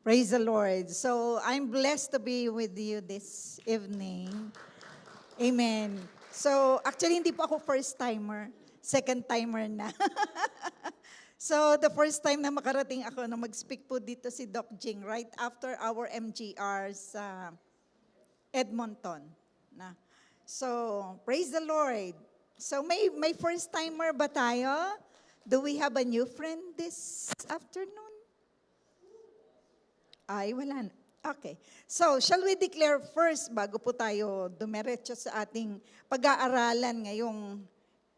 Praise the Lord. So, I'm blessed to be with you this evening. Amen. So, actually, hindi po ako first-timer. Second-timer na. So, the first time na makarating ako na mag-speak po dito si Doc Jing right after our MGR sa Edmonton. Na. So, praise the Lord. So, may first-timer ba tayo? Do we have a new friend this afternoon? Ay, wala na. Okay. So, shall we declare first bago po tayo dumiretso sa ating pag-aaralan ngayong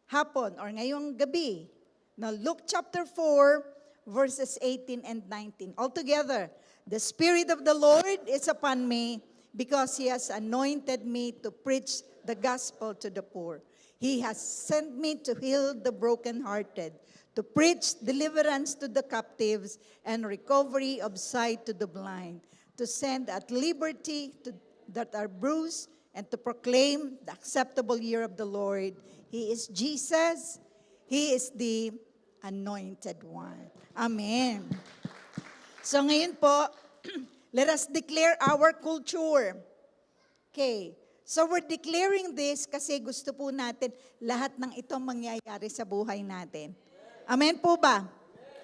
hapon or ngayong gabi? Now, Luke chapter 4, verses 18 and 19. Altogether, the Spirit of the Lord is upon me because He has anointed me to preach the gospel to the poor. He has sent me to heal the brokenhearted, to preach deliverance to the captives and recovery of sight to the blind, to send at liberty to that are bruised, and to proclaim the acceptable year of the Lord. He is Jesus. He is the anointed one. Amen. So ngayon po, let us declare our culture. Okay. So we're declaring this kasi gusto po natin lahat ng ito mangyayari sa buhay natin. Amen po ba?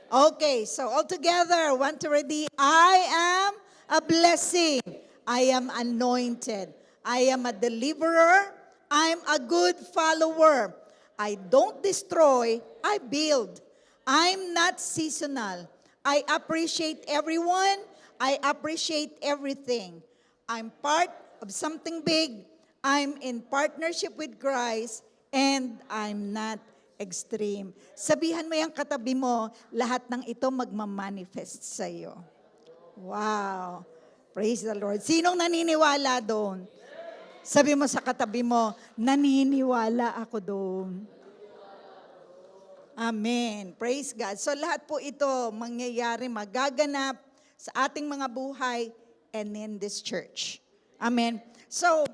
Okay, so all together, 1, 2, ready. I am a blessing. I am anointed. I am a deliverer. I'm a good follower. I don't destroy, I build. I'm not seasonal. I appreciate everyone. I appreciate everything. I'm part of something big. I'm in partnership with Christ, and I'm not extreme. Sabihan mo yung katabi mo, lahat ng ito magmamanifest sa iyo. Wow. Praise the Lord. Sinong naniniwala doon? Sabi mo sa katabi mo, naniniwala ako doon. Amen. Praise God. So lahat po ito mangyayari, magaganap sa ating mga buhay and in this church. Amen. So,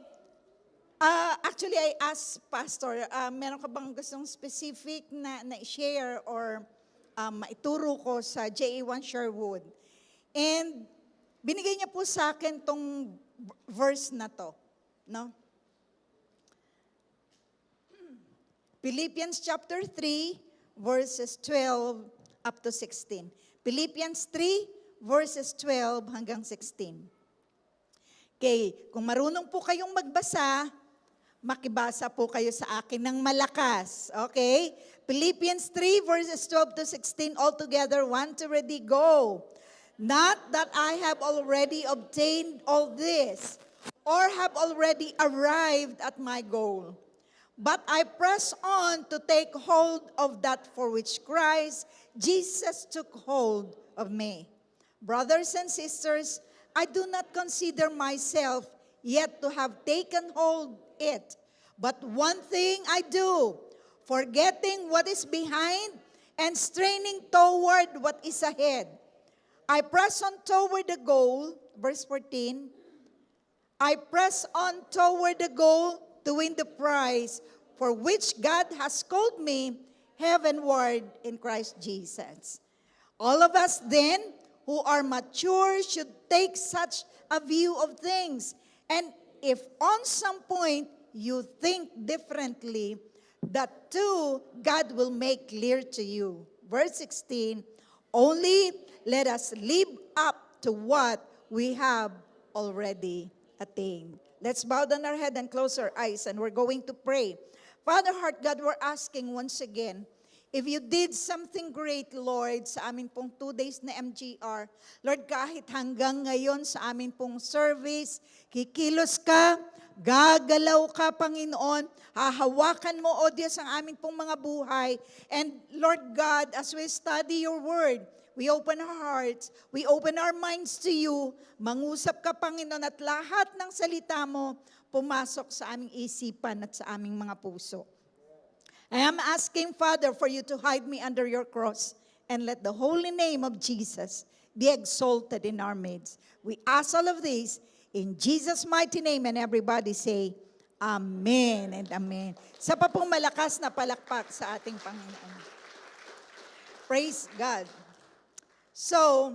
actually, I asked Pastor, meron ka bang gustong specific na i-share or maituro ko sa JA1 Sherwood? And binigay niya po sa akin tong verse na to. No? Philippians chapter 3, verses 12 up to 16. Philippians 3, verses 12 hanggang 16. Okay, kung marunong po kayong magbasa, makibasa po kayo sa akin ng malakas. Okay? Philippians 3 verses 12 to 16 all together. 1, 2, ready, go. Not that I have already obtained all this or have already arrived at my goal, but I press on to take hold of that for which Christ Jesus took hold of me. Brothers and sisters, I do not consider myself yet to have taken hold it. But one thing I do, forgetting what is behind and straining toward what is ahead. I press on toward the goal, verse 14. I press on toward the goal to win the prize for which God has called me heavenward in Christ Jesus. All of us then who are mature should take such a view of things. And if on some point you think differently, that too God will make clear to you. Verse 16, only let us live up to what we have already attained. Let's bow down our head and close our eyes, and we're going to pray. Father, Heart God, we're asking once again, if you did something great, Lord, sa amin pong 2 days na MGR, Lord, kahit hanggang ngayon sa amin pong service, kikilos ka, gagalaw ka, Panginoon, hahawakan mo, O Diyos, ang amin pong mga buhay. And Lord God, as we study your word, we open our hearts, we open our minds to you, mangusap ka, Panginoon, at lahat ng salita mo, pumasok sa aming isipan at sa aming mga puso. I am asking, Father, for you to hide me under your cross and let the holy name of Jesus be exalted in our midst. We ask all of this in Jesus' mighty name, and everybody say, Amen and Amen. Sa pa pong malakas na palakpak sa ating Panginoon. Praise God. So,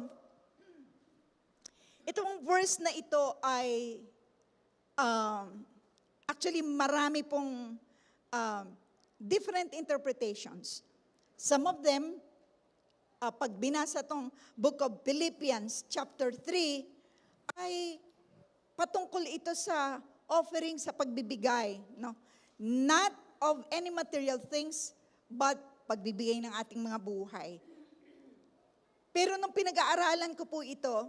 Itong verse na ito ay actually marami pong different interpretations. Some of them, pag binasa tong Book of Philippians chapter 3, ay patungkol ito sa offering sa pagbibigay, no? Not of any material things, but pagbibigay ng ating mga buhay. Pero nung pinag-aaralan ko po ito,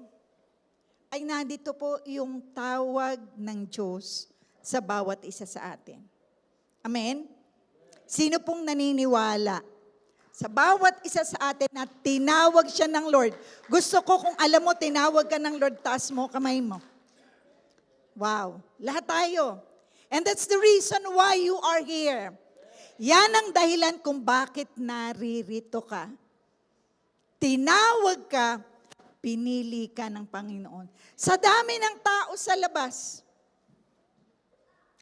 ay nandito po yung tawag ng Diyos sa bawat isa sa atin. Amen? Sino pong naniniwala sa bawat isa sa atin na tinawag siya ng Lord? Gusto ko kung alam mo, tinawag ka ng Lord, taas mo kamay mo. Wow, lahat tayo. And that's the reason why you are here. Yan ang dahilan kung bakit naririto ka. Tinawag ka, pinili ka ng Panginoon. Sa dami ng tao sa labas,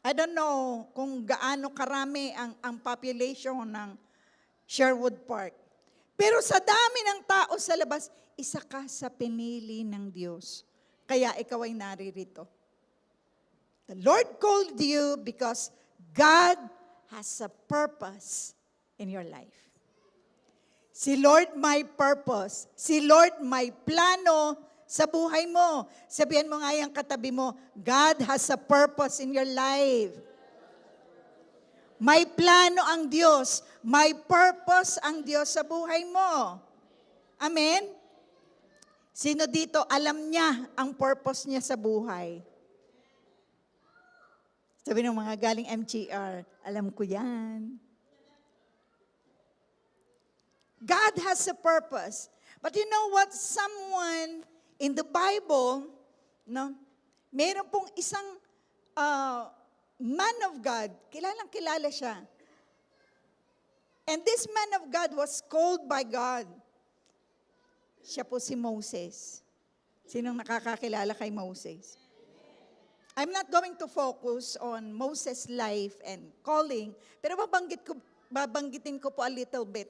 I don't know kung gaano karami ang population ng Sherwood Park. Pero sa dami ng tao sa labas, isa ka sa pinili ng Diyos. Kaya ikaw ay naririto. The Lord called you because God has a purpose in your life. Si Lord may purpose. Si Lord may plano sa buhay mo. Sabihan mo nga yung katabi mo, God has a purpose in your life. May plano ang Diyos. May purpose ang Diyos sa buhay mo. Amen? Sino dito alam niya ang purpose niya sa buhay? Sabi ng mga galing MGR, alam ko yan. God has a purpose. But you know what? Someone in the Bible, no, meron pong isang man of God, kilalang kilala siya. And this man of God was called by God. Siya po si Moses. Sinong nakakakilala kay Moses? I'm not going to focus on Moses' life and calling, pero babanggitin ko po a little bit.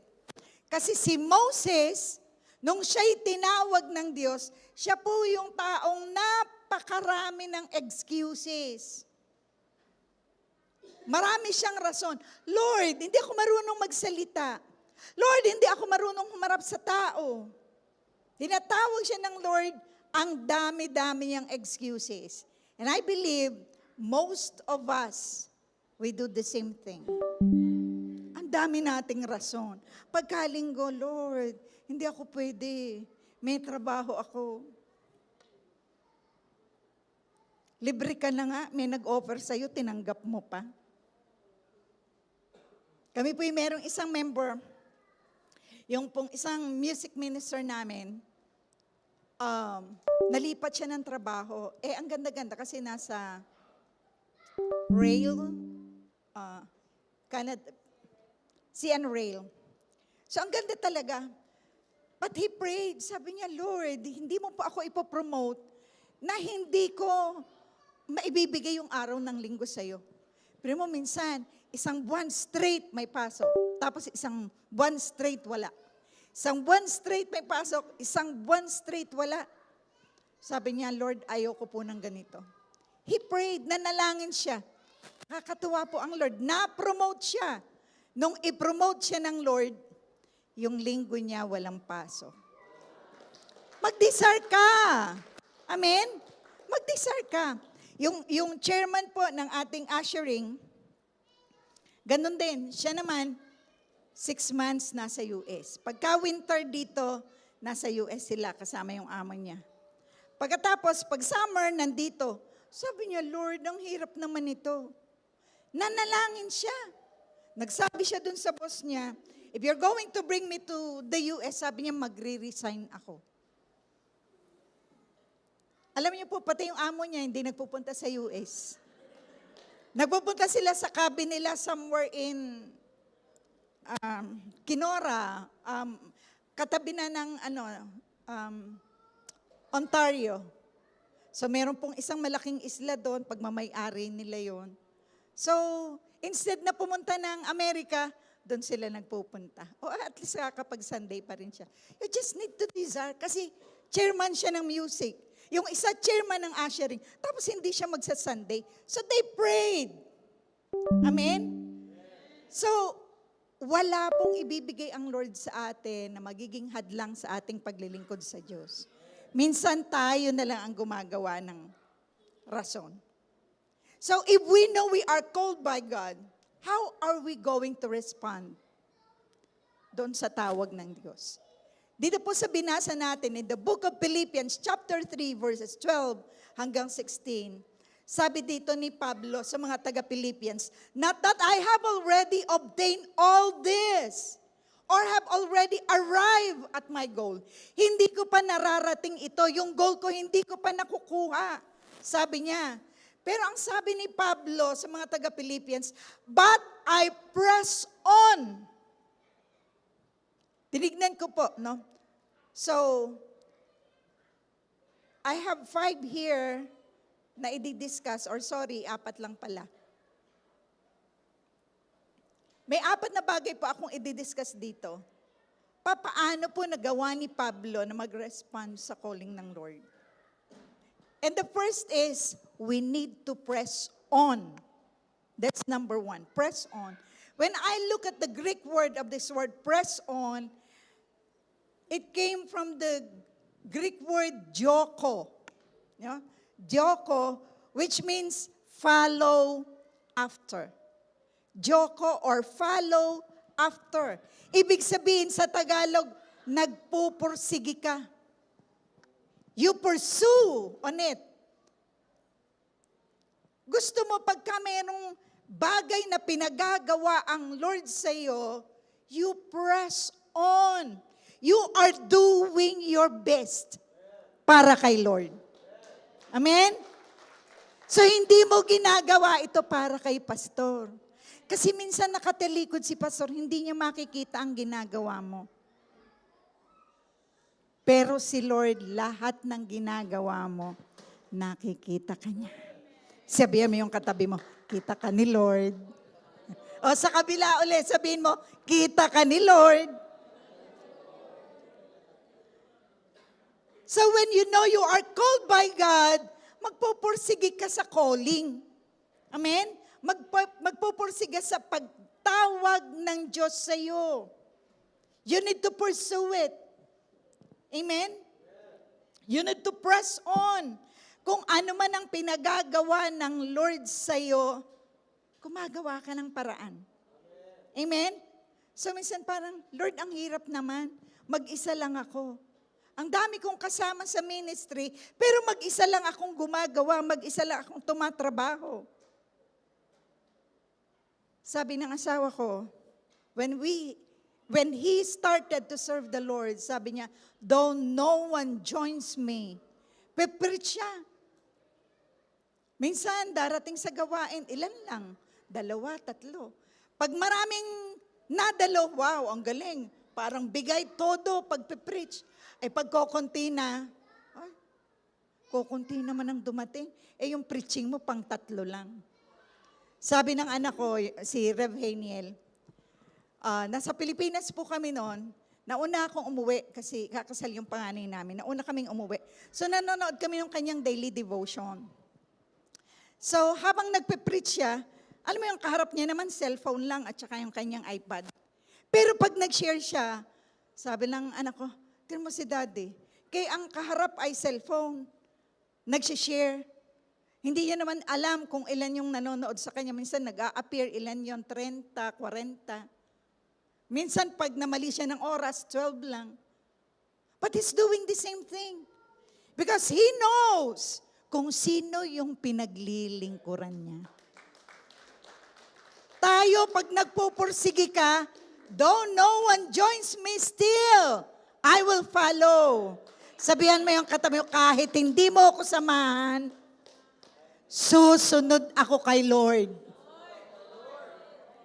Kasi si Moses, nung siya'y tinawag ng Diyos, siya po yung taong napakarami ng excuses. Marami siyang rason. Lord, hindi ako marunong magsalita. Lord, hindi ako marunong humarap sa tao. Tinatawag siya ng Lord, ang dami-dami niyang excuses. And I believe most of us, we do the same thing. Ang dami nating rason. Pagkalinggo, Lord, hindi ako pwede. May trabaho ako. Libre ka na nga, may nag-offer sa'yo, tinanggap mo pa. Kami po yung merong isang member, yung pong isang music minister namin, nalipat siya ng trabaho. Ang ganda-ganda kasi nasa rail, CN Rail. So ang ganda talaga. But he prayed, sabi niya, Lord, hindi mo pa ako ipopromote na hindi ko maibibigay yung araw ng linggo sa'yo. Pero mo minsan, isang buwan straight may pasok, tapos isang buwan straight wala. Isang buwan straight may pasok, isang buwan straight wala. Sabi niya, Lord, ayoko po ng ganito. He prayed, nanalangin siya. Nakakatuwa po ang Lord. Na-promote siya. Nung i-promote siya ng Lord, yung linggo niya walang pasok. Mag-desire ka. Amen? Mag-desire ka. Yung chairman po ng ating ushering, ganun din. Siya naman, 6 months nasa US. Pagka winter dito, nasa US sila kasama yung amo niya. Pagkatapos, pag summer, nandito. Sabi niya, Lord, ang hirap naman ito. Nanalangin siya. Nagsabi siya dun sa boss niya, if you're going to bring me to the US, sabi niya, magre-resign ako. Alam niyo po, pati yung amo niya, hindi nagpupunta sa US. Nagpupunta sila sa cabin nila somewhere in Kenora, katabi na ng Ontario. So meron pong isang malaking isla doon, pagmamay-ari nila yon. So instead na pumunta ng Amerika, doon sila nagpupunta. O at least kapag Sunday pa rin siya. You just need to desire kasi chairman siya ng music. Yung isa chairman ng ushering, tapos hindi siya magsa-Sunday. So they prayed. Amen? So, wala pong ibibigay ang Lord sa atin na magiging hadlang sa ating paglilingkod sa Diyos. Minsan tayo na lang ang gumagawa ng rason. So, if we know we are called by God, how are we going to respond doon sa tawag ng Diyos? Dito po sa binasa natin in the book of Philippians chapter 3 verses 12 hanggang 16, sabi dito ni Pablo sa mga taga-Philippians, not that I have already obtained all this or have already arrived at my goal. Hindi ko pa nararating ito. Yung goal ko, hindi ko pa nakukuha. Sabi niya. Pero ang sabi ni Pablo sa mga taga-Philippians, but I press on. Tinignan ko po, no? So, I have 5 here na i-discuss, or sorry, 4 lang pala. May 4 na bagay po akong i-discuss dito. Paano po nagawa ni Pablo na mag-respond sa calling ng Lord? And the first is, we need to press on. That's number 1, press on. When I look at the Greek word of this word, press on, it came from the Greek word dioko. Yeah? Dioko, which means follow after. Dioko or follow after. Ibig sabihin sa Tagalog, nagpupursigi ka. You pursue on it. Gusto mo pagka mayroong bagay na pinagagawa ang Lord sa iyo, you press on. You are doing your best para kay Lord. Amen? So hindi mo ginagawa ito para kay pastor. Kasi minsan nakatalikod si pastor, hindi niya makikita ang ginagawa mo. Pero si Lord, lahat ng ginagawa mo, nakikita ka niya. Sabihin mo yung katabi mo, kita ka ni Lord. O sa kabila ulit, sabihin mo, kita ka ni Lord. So when you know you are called by God, magpupursige ka sa calling. Amen? Magpupursige sa pagtawag ng Diyos sa iyo. You need to pursue it. Amen? You need to press on. Kung ano man ang pinagagawa ng Lord sa iyo, gumagawa ka ng paraan. Amen? So minsan parang, Lord, ang hirap naman. Mag-isa lang ako. Ang dami kong kasama sa ministry, pero mag-isa lang akong gumagawa, mag-isa lang akong tumatrabaho. Sabi ng asawa ko, when he started to serve the Lord, sabi niya, though no one joins me, pe-preach siya. Minsan, darating sa gawain, ilan lang? 2, 3. Pag maraming nadalo, wow, ang galing. Parang bigay todo pag pe-preach. Ay pag kukunti na, kukunti naman ang dumating. Eh yung preaching mo pang 3 lang. Sabi ng anak ko, si Rev Haniel, nasa Pilipinas po kami noon, nauna akong umuwi kasi kakasal yung panganay namin. Nauna kaming umuwi. So nanonood kami ng kanyang daily devotion. So habang nagpe-preach siya, alam mo yung kaharap niya naman cellphone lang at saka yung kanyang iPad. Pero pag nag-share siya, sabi ng anak ko, tignan mo si daddy, kaya ang kaharap ay cellphone. Nag-share. Hindi niya naman alam kung ilan yung nanonood sa kanya. Minsan nag-a-appear, ilan yung 30, 40. Minsan pag namali siya ng oras, 12 lang. But he's doing the same thing. Because he knows kung sino yung pinaglilingkuran niya. Tayo, pag nagpupursige ka, though no one joins me still, I will follow. Sabihan mo yung katabi mo, kahit hindi mo ako samahan, susunod ako kay Lord.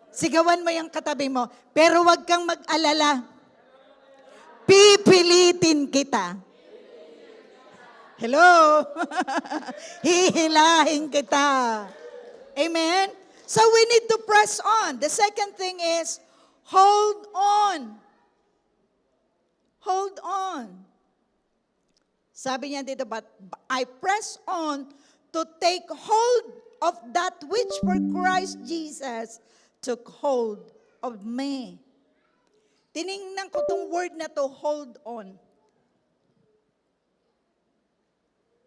Sigawan mo yung katabi mo, pero wag kang mag-alala. Pipilitin kita. Hello? Hihilahin kita. Amen? So we need to press on. The second thing is, hold on. Hold on. Sabi niya dito, but I press on to take hold of that which for Christ Jesus took hold of me. Tiningnan ko tong word na to, hold on.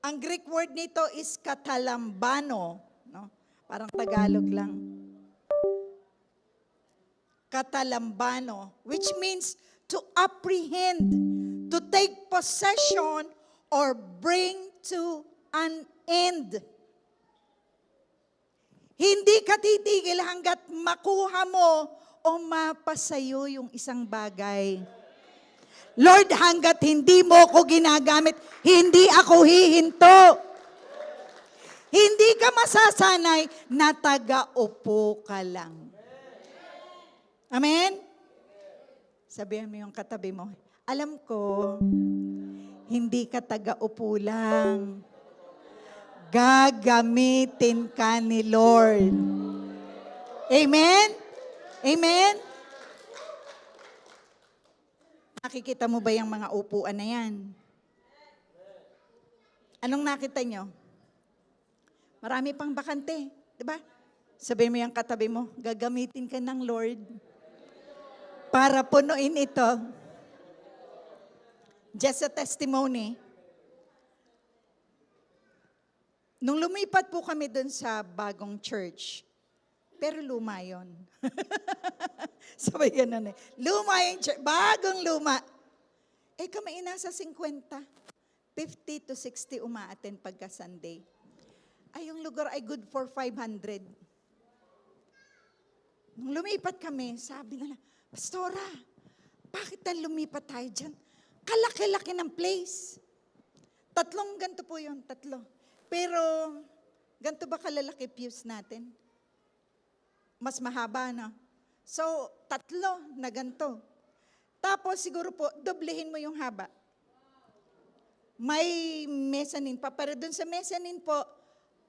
Ang Greek word nito is katalambano. No? Parang Tagalog lang. Katalambano, which means to apprehend, to take possession, or bring to an end. Hindi ka titigil hanggat makuha mo o mapasayo yung isang bagay. Lord, hanggat hindi mo ko ginagamit, hindi ako hihinto. Hindi ka masasanay na taga-upo ka lang. Amen? Sabihan mo yung katabi mo, alam ko, hindi ka taga-upo lang. Gagamitin ka ni Lord. Amen? Amen? Nakikita mo ba yung mga upuan na yan? Anong nakita nyo? Marami pang bakante, di ba? Sabihin mo yung katabi mo, gagamitin ka ng Lord para punuin ito. Just a testimony. Nung lumipat po kami dun sa bagong church, pero luma yun. Sabay ganun eh. Luma yung church, bagong luma. Eh kami nasa 50 to 60 umaattend pagka Sunday. Ay, yung lugar ay good for 500. Nung lumipat kami, sabi nila, Pastora, bakit na lumipat tayo dyan? Kalaki-laki ng place. Tatlong ganito po yun, tatlo. Pero, ganito ba kalalaki pews natin? Mas mahaba, no? So, tatlo na ganito. Tapos, siguro po, doblehin mo yung haba. May mezzanine pa. Pero dun sa mezzanine po,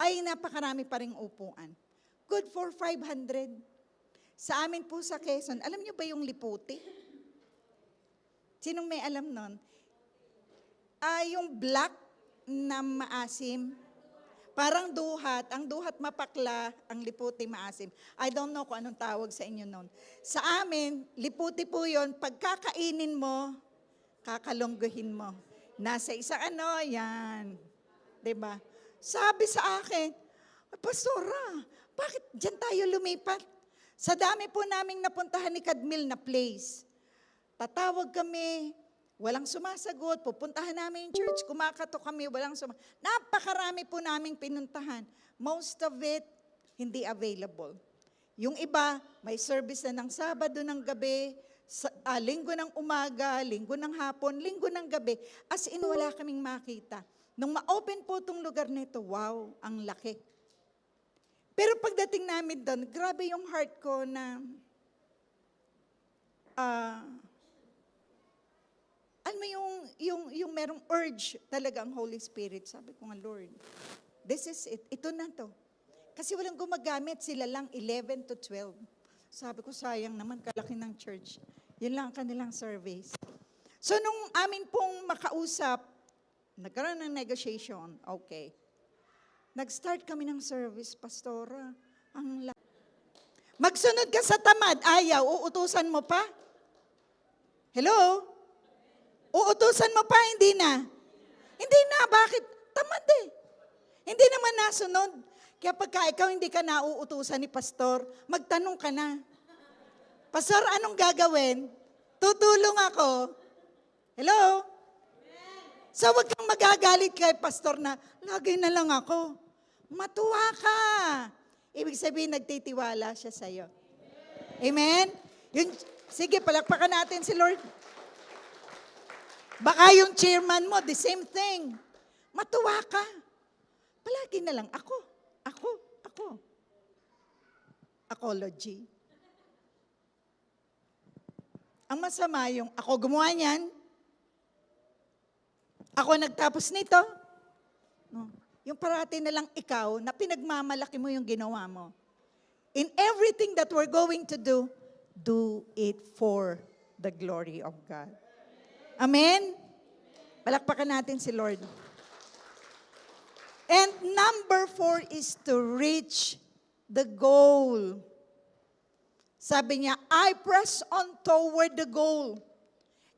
ay napakarami pa ring upuan. Good for 500. Sa amin po sa Quezon, alam niyo ba yung liputi? Sinong may alam nun? Yung black na maasim, parang duhat, ang duhat mapakla, ang liputi maasim. I don't know kung anong tawag sa inyo nun. Sa amin, liputi po yun, pagkakainin mo, kakalungguhin mo. Nasa isang yan. Diba? Sabi sa akin, Pastora, bakit dyan tayo lumipat? Sa dami po naming napuntahan ni Kadmil na place. Tatawag kami, walang sumasagot, pupuntahan namin yung church, kumakato kami, walang sumasagot. Napakarami po naming pinuntahan. Most of it, hindi available. Yung iba, may service na ng Sabado ng gabi, linggo ng umaga, linggo ng hapon, linggo ng gabi. As in, wala kaming makita. Nung ma-open po itong lugar nito, wow, ang laki. Pero pagdating namin doon, grabe yung heart ko na, alam mo yung merong urge talaga ang Holy Spirit. Sabi ko nga, Lord, this is it. Ito na to. Kasi walang gumagamit, sila lang 11 to 12. Sabi ko, sayang naman, kalaki ng church. Yun lang ang kanilang service. So nung amin pong makausap, nagkaroon ng negotiation, okay. Nag-start kami ng service, Pastora. Magsunod ka sa tamad, ayaw, uutusan mo pa? Hello? Uutusan mo pa, hindi na? Hindi na, bakit? Tamad eh. Hindi naman nasunod. Kaya pagka ikaw hindi ka nauutusan ni Pastor, magtanong ka na. Pastor, anong gagawin? Tutulong ako. Hello? So wag kang magagalit kay Pastor na, lagay na lang ako. Matuwa ka. Ibig sabihin, nagtitiwala siya sa'yo. Amen? Sige, palakpakan natin si Lord. Baka yung chairman mo, the same thing. Matuwa ka. Palagi na lang, ako. Apology. Ang masama yung, ako gumawa niyan, ako nagtapos nito. No. Yung parati na lang ikaw, na pinagmamalaki mo yung ginawa mo. In everything that we're going to do it for the glory of God. Amen? Palakpakan natin si Lord. And number 4 is to reach the goal. Sabi niya, I press on toward the goal.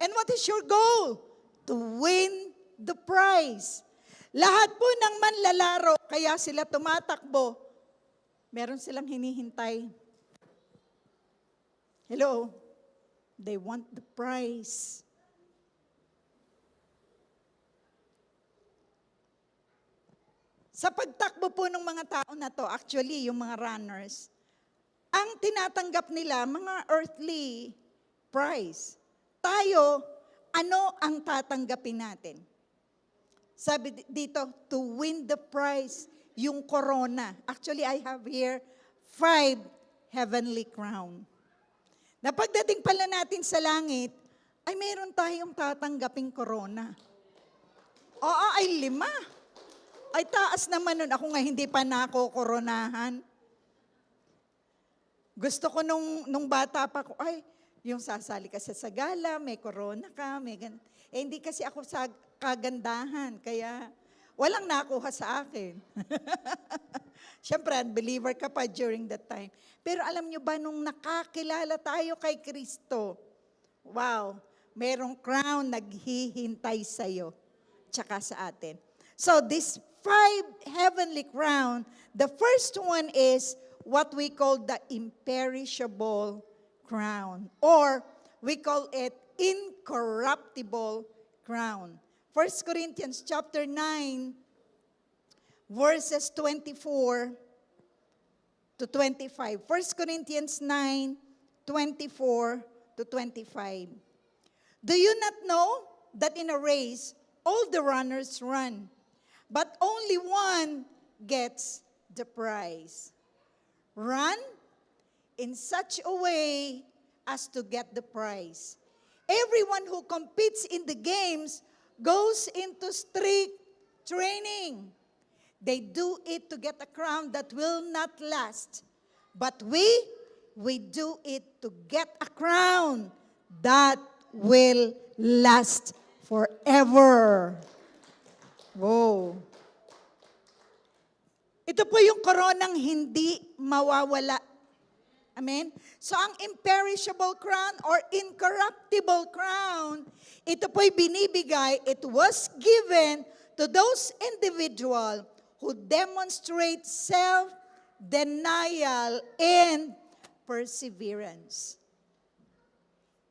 And what is your goal? To win the prize. Lahat po ng manlalaro, kaya sila tumatakbo, meron silang hinihintay. Hello? They want the prize. Sa pagtakbo po ng mga tao na to, actually, yung mga runners, ang tinatanggap nila, mga earthly prize. Tayo, ano ang tatanggapin natin? Sabi dito, to win the prize, yung corona. Actually, I have here 5 heavenly crown. Na pagdating pala natin sa langit, ay meron tayong tatanggaping corona. Oo, ay 5. Ay taas naman nun. Ako nga hindi pa nakokoronahan. Gusto ko nung bata pa ko, ay, yung sasali ka sa gala, may corona ka, may ganun. Eh, hindi kasi ako sa kagandahan, kaya walang nakuha sa akin. Siyempre, unbeliever ka pa during that time. Pero alam nyo ba, nung nakakilala tayo kay Kristo, wow, merong crown naghihintay sa'yo, tsaka sa atin. So, this 5 heavenly crown, the first one is what we call the imperishable crown, or we call it incorruptible crown. 1 Corinthians chapter 9, verses 24 to 25. 1 Corinthians 9, 24 to 25. Do you not know that in a race, all the runners run, but only one gets the prize? Run in such a way as to get the prize. Everyone who competes in the games goes into strict training. They do it to get a crown that will not last. But we do it to get a crown that will last forever. Wow. Ito po yung koronang hindi mawawala. Amen? So ang imperishable crown or incorruptible crown, ito po'y binibigay, it was given to those individual who demonstrate self-denial and perseverance.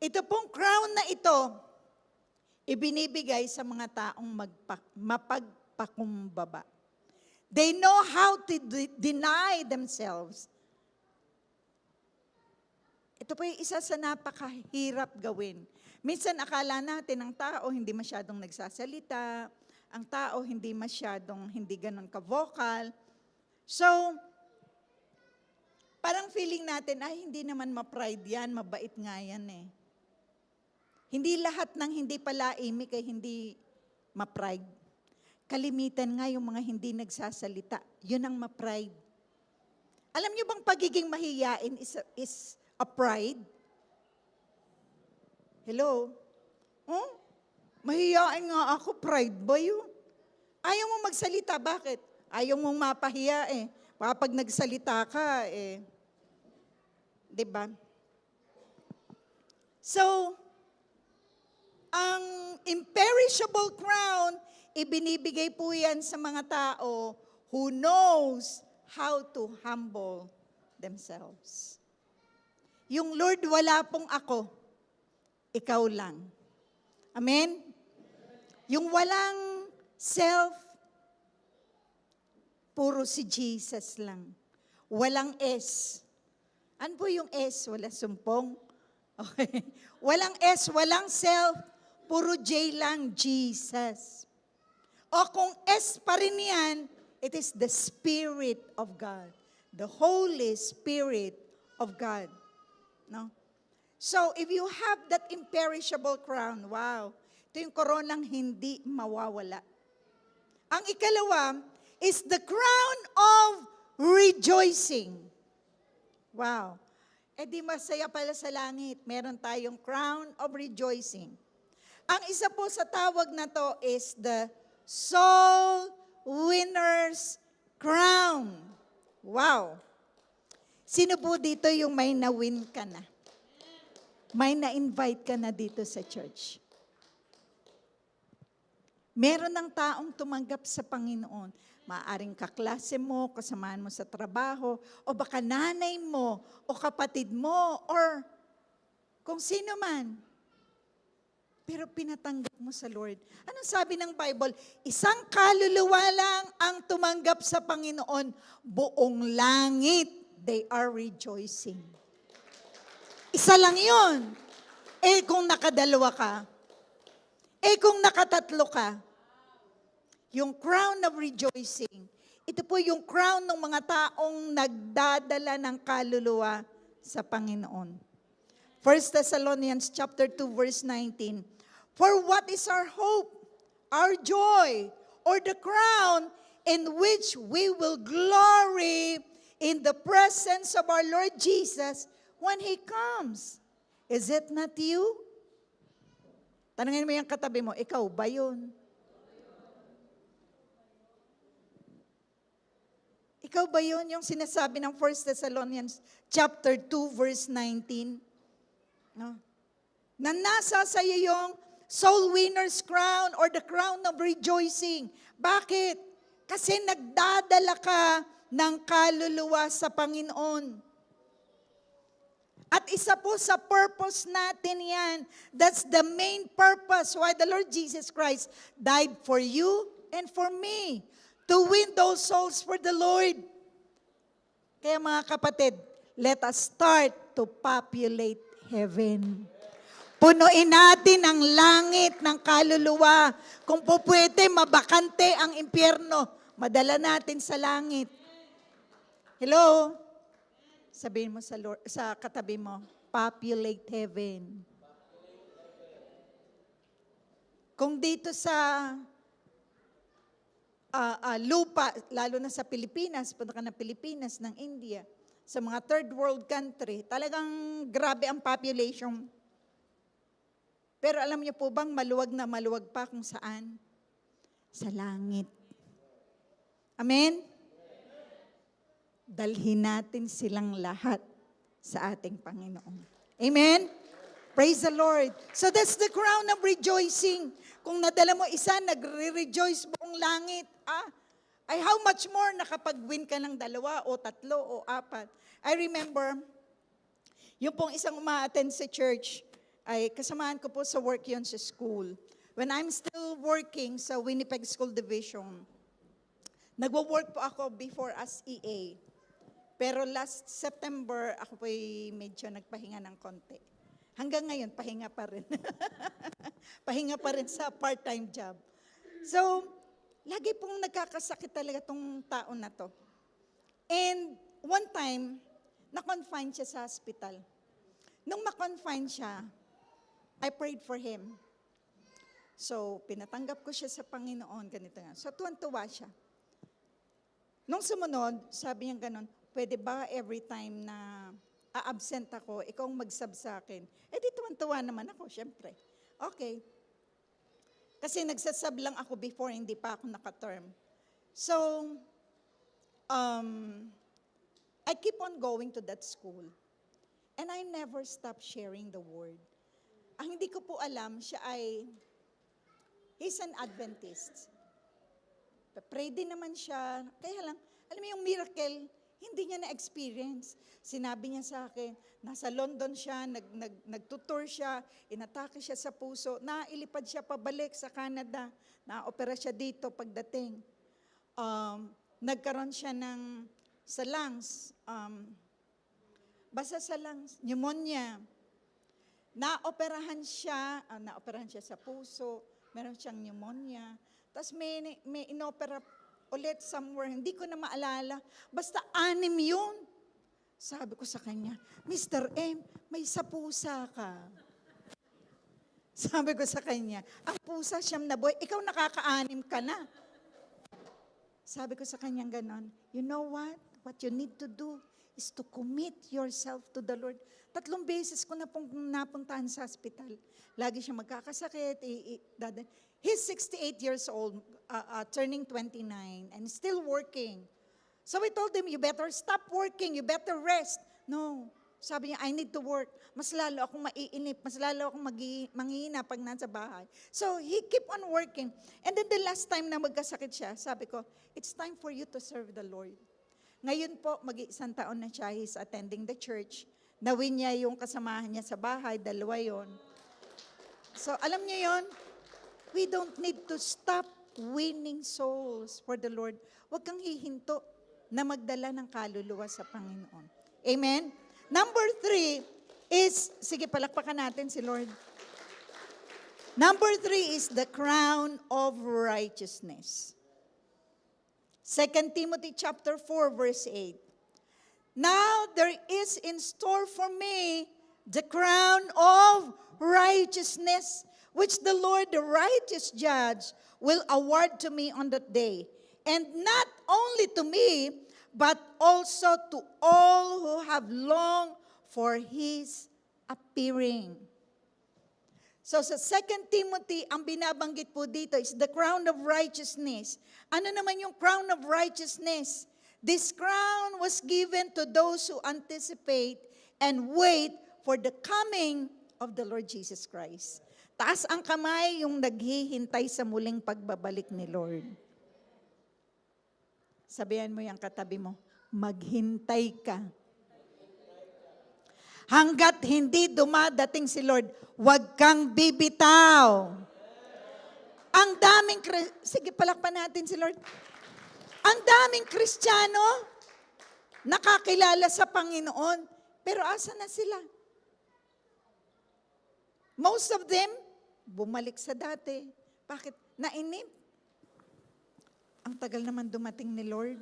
Ito pong crown na ito, ibinibigay sa mga taong mapagpakumbaba. They know how to deny themselves. Ito po yung isa sa napakahirap gawin. Minsan akala natin ang tao hindi masyadong nagsasalita, ang tao hindi ganun ka-vocal. So, parang feeling natin, ay hindi naman ma-pride yan, mabait nga yan eh. Hindi lahat ng hindi palaimik ay hindi ma-pride. Kalimitan nga yung mga hindi nagsasalita, yun ang ma-pride. Alam niyo bang pagiging mahiyain is a pride? Hello? Oh? Mahiyain nga ako, pride ba yun? Ayaw mo magsalita, bakit? Ayaw mong mapahiya eh. Pag nagsalita ka eh. Diba? So, ang imperishable crown, ibinibigay po yan sa mga tao who knows how to humble themselves. Yung Lord, wala pong ako, ikaw lang. Amen? Yung walang self, puro si Jesus lang. Walang S. Ano po yung S? Wala sumpong? Okay. Walang S, walang self, puro J lang, Jesus. O kung S pa rin yan, it is the Spirit of God. The Holy Spirit of God. No? So, if you have that imperishable crown, wow, ito yung koronang hindi mawawala. Ang ikalawa is the crown of rejoicing. Wow. Eh di masaya pala sa langit. Meron tayong crown of rejoicing. Ang isa po sa tawag na to is the Soul Winner's Crown. Wow! Sino po dito yung may na-win ka na? May na-invite ka na dito sa church? Meron ng taong tumanggap sa Panginoon. Maaring kaklase mo, kasamahan mo sa trabaho, o baka nanay mo, o kapatid mo, or kung sino man. Pero pinatanggap mo sa Lord. Anong sabi ng Bible? Isang kaluluwa lang ang tumanggap sa Panginoon. Buong langit, they are rejoicing. Isa lang yun. Kung nakadalawa ka, kung nakatatlo ka, yung crown of rejoicing, ito po yung crown ng mga taong nagdadala ng kaluluwa sa Panginoon. 1 Thessalonians chapter 2 verse 19. For what is our hope, our joy, or the crown in which we will glory in the presence of our Lord Jesus when He comes? Is it not you? Tanungin mo yung katabi mo, ikaw ba yun? Ikaw ba yun yung sinasabi ng 1 Thessalonians chapter 2 verse 19? No? Na nasa sa iyo yung soul winner's crown or the crown of rejoicing. Bakit? Kasi nagdadala ka ng kaluluwa sa Panginoon. At isa po sa purpose natin yan. That's the main purpose why the Lord Jesus Christ died for you and for me. To win those souls for the Lord. Kaya mga kapatid, let us start to populate heaven. Punuin natin ang langit ng kaluluwa. Kung po pwede, mabakante ang impyerno. Madala natin sa langit. Hello? Sabihin mo sa katabi mo, populate heaven. Kung dito sa lupa, lalo na sa Pilipinas, punta ka na Pilipinas, ng India, sa mga third world country, talagang grabe ang population. Pero alam niyo po bang maluwag na maluwag pa kung saan? Sa langit. Amen? Dalhin natin silang lahat sa ating Panginoon. Amen? Praise the Lord. So that's the crown of rejoicing. Kung nadala mo isa, nagre-rejoice buong langit. Ay how much more nakapag-win ka ng 2 o 3 o 4. I remember, yung pong isang uma-attend sa church, ay kasamahan ko po sa work yun sa school. When I'm still working sa Winnipeg School Division, nagwo-work po ako before as EA. Pero last September, ako po'y medyo nagpahinga ng konti. Hanggang ngayon, pahinga pa rin. Pahinga pa rin sa part-time job. So, lagi pong nagkakasakit talaga tong taon na to. And one time, na-confine siya sa hospital. Nung ma-confine siya, I prayed for him. So, pinatanggap ko siya sa Panginoon, ganito nga. So, tuwan-tuwa siya. Nung sumunod, sabi niya ganon, pwede ba every time na a-absent ako, ikaw ang mag-sub sa akin? Di tuwan-tuwa naman ako, syempre. Okay. Kasi nagsasub lang ako before, hindi pa ako naka-term. So, I keep on going to that school. And I never stop sharing the word. Ang hindi ko po alam, he's an Adventist. Pray din naman siya. Kaya lang, alam mo yung miracle, hindi niya na-experience. Sinabi niya sa akin, nasa London siya, nagtutour siya, inatake siya sa puso, nailipad siya pabalik sa Canada, na-opera siya dito pagdating. Nagkaroon siya sa lungs, basta sa lungs, pneumonia. Naoperahan siya sa puso, meron siyang pneumonia. Tapos may inopera ulit somewhere, hindi ko na maalala. Basta 6 yun. Sabi ko sa kanya, Mr. M, may sa pusa ka. Sabi ko sa kanya, ang pusa siyam na buhay, ikaw nakaka-6 ka na. Sabi ko sa kanya ganon, you know what? What you need to do, is to commit yourself to the Lord. 3 beses ko na pong napuntahan sa hospital. Lagi siya magkakasakit. He's 68 years old, turning 29, and still working. So we told him, you better stop working, you better rest. No. Sabi niya, I need to work. Mas lalo akong maiinip, mas lalo akong manghihina pag nasa bahay. So he keep on working. And then the last time na magkasakit siya, sabi ko, it's time for you to serve the Lord. Ngayon po, mag-iisang taon na siya, he's attending the church. Nawin niya yung kasamahan niya sa bahay, 2 yon. So alam niyo yon, we don't need to stop winning souls for the Lord. Huwag kang hihinto na magdala ng kaluluwa sa Panginoon. Amen? Number 3 is, sige palakpakan natin si Lord. Number 3 is the crown of righteousness. 2 Timothy chapter 4 verse 8. Now there is in store for me the crown of righteousness, which the Lord, the righteous judge, will award to me on that day. And not only to me, but also to all who have longed for His appearing. So sa 2 Timothy, ang binabanggit po dito is the crown of righteousness. Ano naman yung crown of righteousness? This crown was given to those who anticipate and wait for the coming of the Lord Jesus Christ. Taas ang kamay yung naghihintay sa muling pagbabalik ni Lord. Sabihan mo yung katabi mo, maghintay ka. Hanggat hindi dumadating si Lord, huwag kang bibitaw. Ang daming, sige palakpan natin si Lord. Ang daming Kristiyano, nakakilala sa Panginoon, pero asa na sila? Most of them, bumalik sa dati. Bakit? Nainip. Ang tagal naman dumating ni Lord.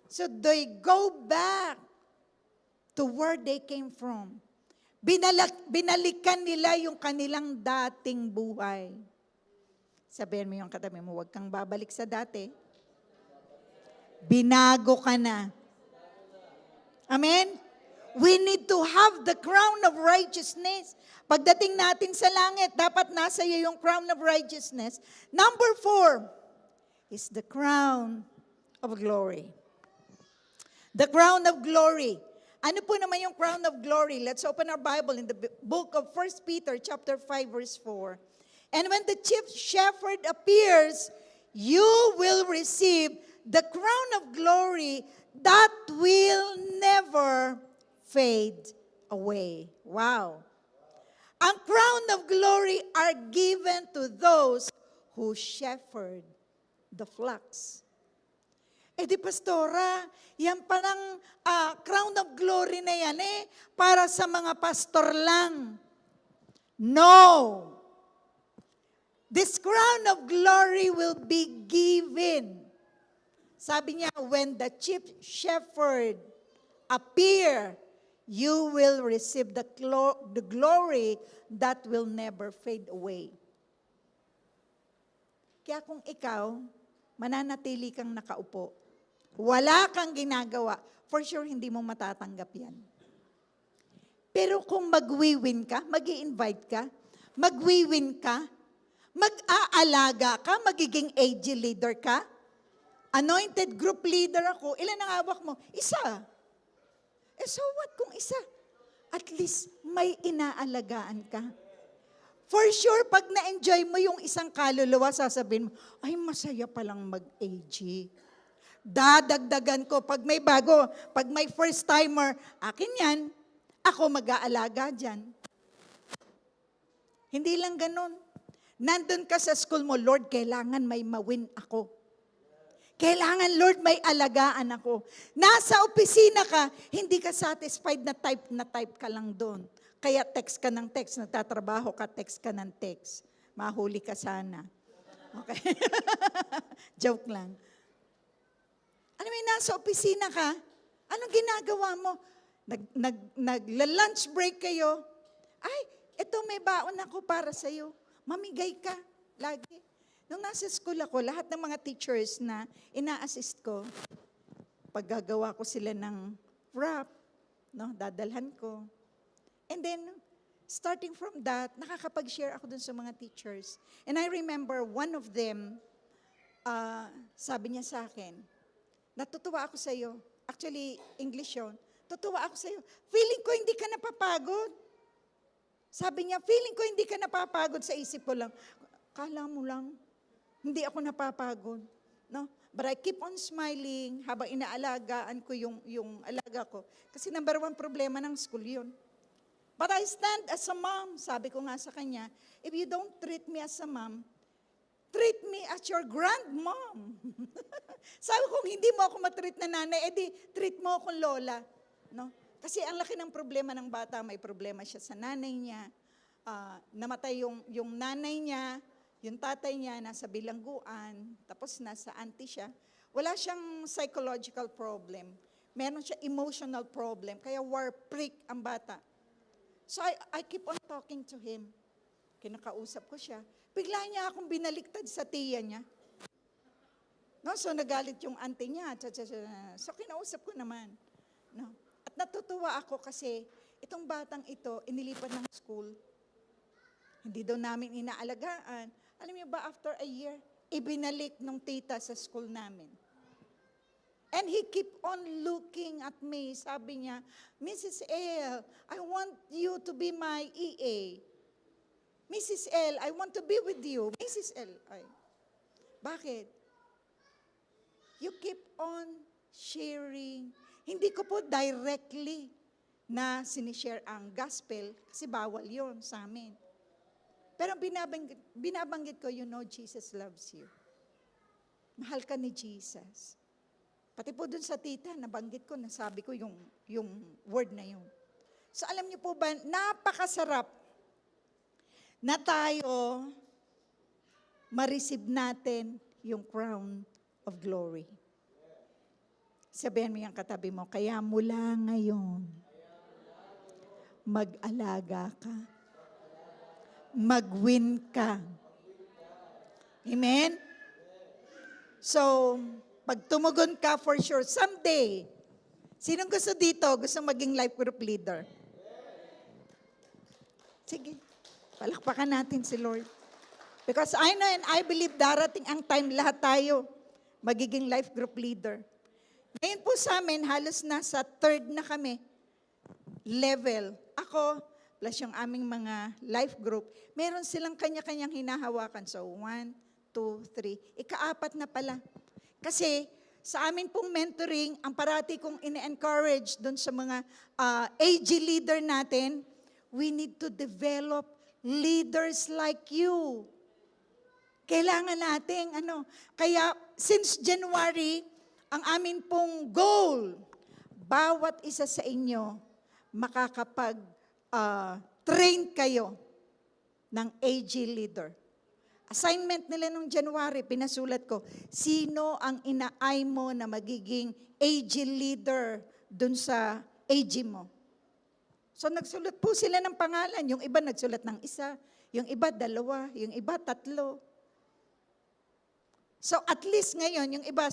So they go back to where they came from. Binalikan nila yung kanilang dating buhay. Sabihin mo yung katabi mo, huwag kang babalik sa dati. Binago ka na. Amen? We need to have the crown of righteousness. Pagdating natin sa langit, dapat nasa iyo yung crown of righteousness. Number 4 is the crown of glory. The crown of glory. Ano po naman yung crown of glory? Let's open our Bible in the book of 1 Peter chapter 5 verse 4. And when the chief shepherd appears, you will receive the crown of glory that will never fade away. Wow. Ang crown of glory are given to those who shepherd the flocks. Eh di pastora, yan parang crown of glory na yan para sa mga pastor lang. No. This crown of glory will be given. Sabi niya, when the chief shepherd appear, you will receive the glory that will never fade away. Kaya kung ikaw, mananatili kang nakaupo, wala kang ginagawa, for sure hindi mo matatanggap yan. Pero kung mag-win ka, mag-i-invite ka, mag-win ka, mag-aalaga ka, magiging AG leader ka, anointed group leader ako, ilan ang hawak mo? Isa. Eh so what kung isa? At least may inaalagaan ka. For sure, pag na-enjoy mo yung isang kaluluwa, sasabihin mo, ay masaya palang mag-AG. Dadagdagan ko, pag may bago, pag may first timer, akin yan, ako mag-aalaga dyan. Hindi lang ganun. Nandun ka sa school mo, Lord, kailangan may mawin ako. Kailangan, Lord, may alagaan ako. Nasa opisina ka, hindi ka satisfied na type ka lang doon. Kaya text ka ng text, nagtatrabaho ka, text ka ng text. Mahuli ka sana. Okay? Joke lang. Ano may nasa opisina ka? Anong ginagawa mo? Nagla-lunch break kayo. Ay, ito may baon ako para sa'yo. Mamigay ka lagi. Nung nasa school ako, lahat ng mga teachers na ina-assist ko, paggagawa ko sila ng wrap, no? Dadalhan ko. And then, starting from that, nakakapag-share ako dun sa mga teachers. And I remember one of them, sabi niya sa akin, natutuwa ako sa iyo. Actually, English yun. Tutuwa ako sa iyo. Feeling ko hindi ka napapagod. Sabi niya, feeling ko hindi ka napapagod. Sa isip ko lang, kala mo lang, hindi ako napapagod. No? But I keep on smiling habang inaalagaan ko yung alaga ko. Kasi number one problema ng school yun. But I stand as a mom. Sabi ko nga sa kanya, if you don't treat me as a mom, treat me as your grandmom. Sabi ko, kung hindi mo ako matreat na nanay, edi treat mo akong lola. No? Kasi ang laki ng problema ng bata, may problema siya sa nanay niya. Namatay yung nanay niya, yung tatay niya nasa bilangguan, tapos nasa auntie siya. Wala siyang psychological problem. Meron siya emotional problem, kaya war freak ang bata. So I keep on talking to him. Kinakausap ko siya. Bigla niya akong binaliktad sa tiya niya. No, so nagalit yung auntie niya. So kinausap ko naman. No. At natutuwa ako kasi itong batang ito, inilipat ng school. Hindi daw namin inaalagaan. Alam niyo ba, after a year, ibinalik nung tita sa school namin. And he keep on looking at me. Sabi niya, Mrs. L, I want you to be my EA. Mrs. L, I want to be with you. Mrs. L, ay. Bakit? You keep on sharing. Hindi ko po directly na sinishare ang gospel kasi bawal yon sa amin. Pero binabanggit ko, you know, Jesus loves you. Mahal ka ni Jesus. Pati po dun sa tita, nabanggit ko, nasabi ko yung word na yun. So alam niyo po ba, napakasarap na tayo ma-receive natin yung crown of glory. Sabihin mo yung katabi mo, kaya mula ngayon, mag-alaga ka. Mag-win ka. Amen? So, pag tumugon ka, for sure, someday, sinong gusto dito, gusto maging life group leader? Sige, palakpakan natin si Lord. Because I know and I believe darating ang time lahat tayo magiging life group leader. Ngayon po sa amin, halos nasa third na kami level. Ako, plus yung aming mga life group, meron silang kanya-kanyang hinahawakan. So, 1, 2, 3. Ika-4 na pala. Kasi sa amin pong mentoring, ang parati kong ine-encourage doon sa mga AG leader natin, we need to develop leaders like you. Kailangan nating kaya since January, ang amin pong goal, bawat isa sa inyo makakapag-train kayo ng AG leader. Assignment nila nung January, pinasulat ko, sino ang inaay mo na magiging AG leader dun sa AG mo? So nagsulat po sila ng pangalan. Yung iba nagsulat ng isa, yung iba 2, yung iba 3. So at least ngayon, yung iba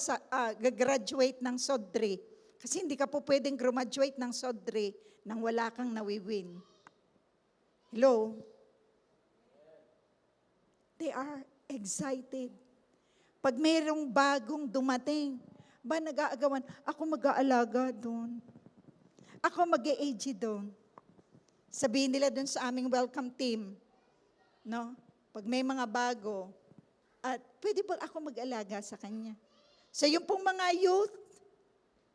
gagraduate ng SOD3. Kasi hindi ka po pwedeng graduate ng SOD3 nang wala kang nawiwin. Hello? They are excited. Pag mayroong bagong dumating, nag-aagawan, ako mag-aalaga doon. Ako mag-AG doon. Sabihin nila doon sa aming welcome team, no? Pag may mga bago, at pwede ba ako mag-alaga sa kanya? So yung pong mga youth,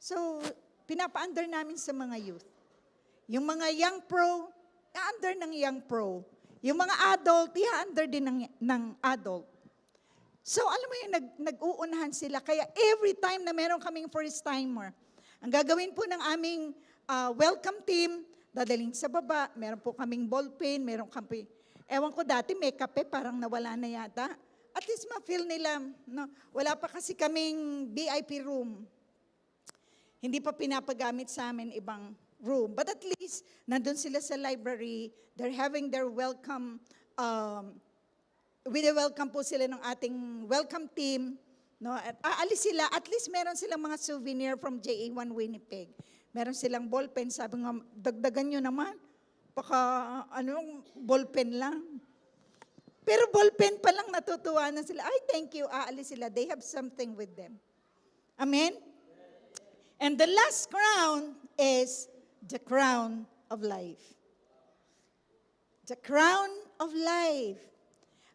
so pinapa-under namin sa mga youth. Yung mga young pro, under ng young pro. Yung mga adult, under din ng adult. So alam mo yun, nag-uunahan sila. Kaya every time na meron kaming first timer, ang gagawin po ng aming welcome team, dadalhin sa baba, meron po kaming ballpen, meron kami, ewan ko dati may kape, parang nawala na yata. At least ma-feel nila, no? Wala pa kasi kaming VIP room. Hindi pa pinapagamit sa amin ibang room. But at least, nandun sila sa library, they're having their welcome, with the welcome po sila ng ating welcome team. No? At aalis sila, at least meron silang mga souvenir from JA1 Winnipeg. Meron silang ballpen, sabi nga, dagdagan nyo naman. Baka, ballpen lang. Pero ballpen pa lang natutuwa na sila. Ay, thank you, aalis sila. They have something with them. Amen? And the last crown is the crown of life. The crown of life.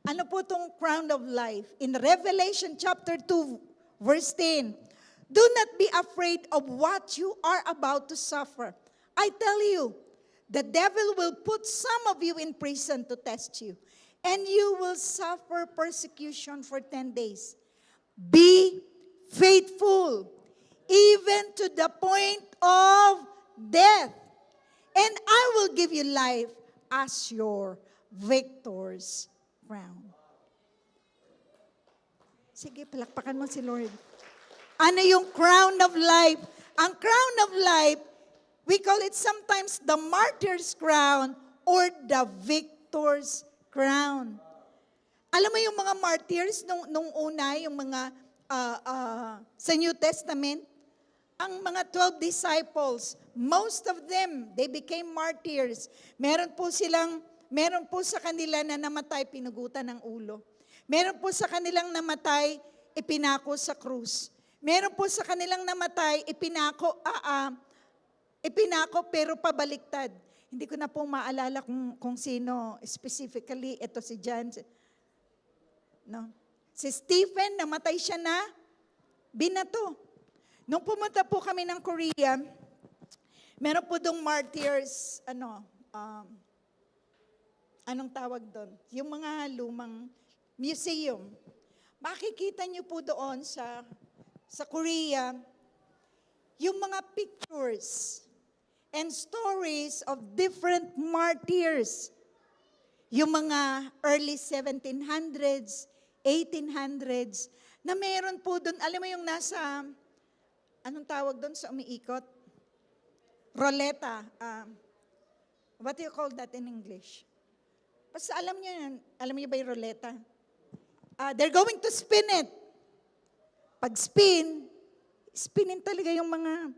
Ano po itong crown of life? In Revelation chapter 2, verse 10, do not be afraid of what you are about to suffer. I tell you, the devil will put some of you in prison to test you, and you will suffer persecution for 10 days. Be faithful, even to the point of death, and I will give you life as your victor's crown. Sige, palakpakan mo si Lord. Ano yung crown of life? Ang crown of life, we call it sometimes the martyr's crown or the victor's crown. Alam mo yung mga martyrs nung una, yung mga sa New Testament, ang mga 12 disciples, most of them, they became martyrs. Meron po sa kanila na namatay, pinugutan ng ulo. Meron po sa kanilang namatay, ipinako sa krus. Meron po sa kanilang namatay, ipinako pero pabaliktad. Hindi ko na po maalala kung sino specifically, ito si John. No? Si Stephen, namatay siya na binato. Nung pumunta po kami ng Korea, meron po dong martyrs, anong tawag doon? Yung mga lumang museum. Makikita niyo po doon sa Korea, yung mga pictures and stories of different martyrs. Yung mga early 1700s, 1800s, na meron po doon, alam mo yung nasa, anong tawag doon sa umiikot? Roleta. What do you call that in English? Basta alam niyo ba yung roleta? They're going to spin it. Pag spinin talaga yung mga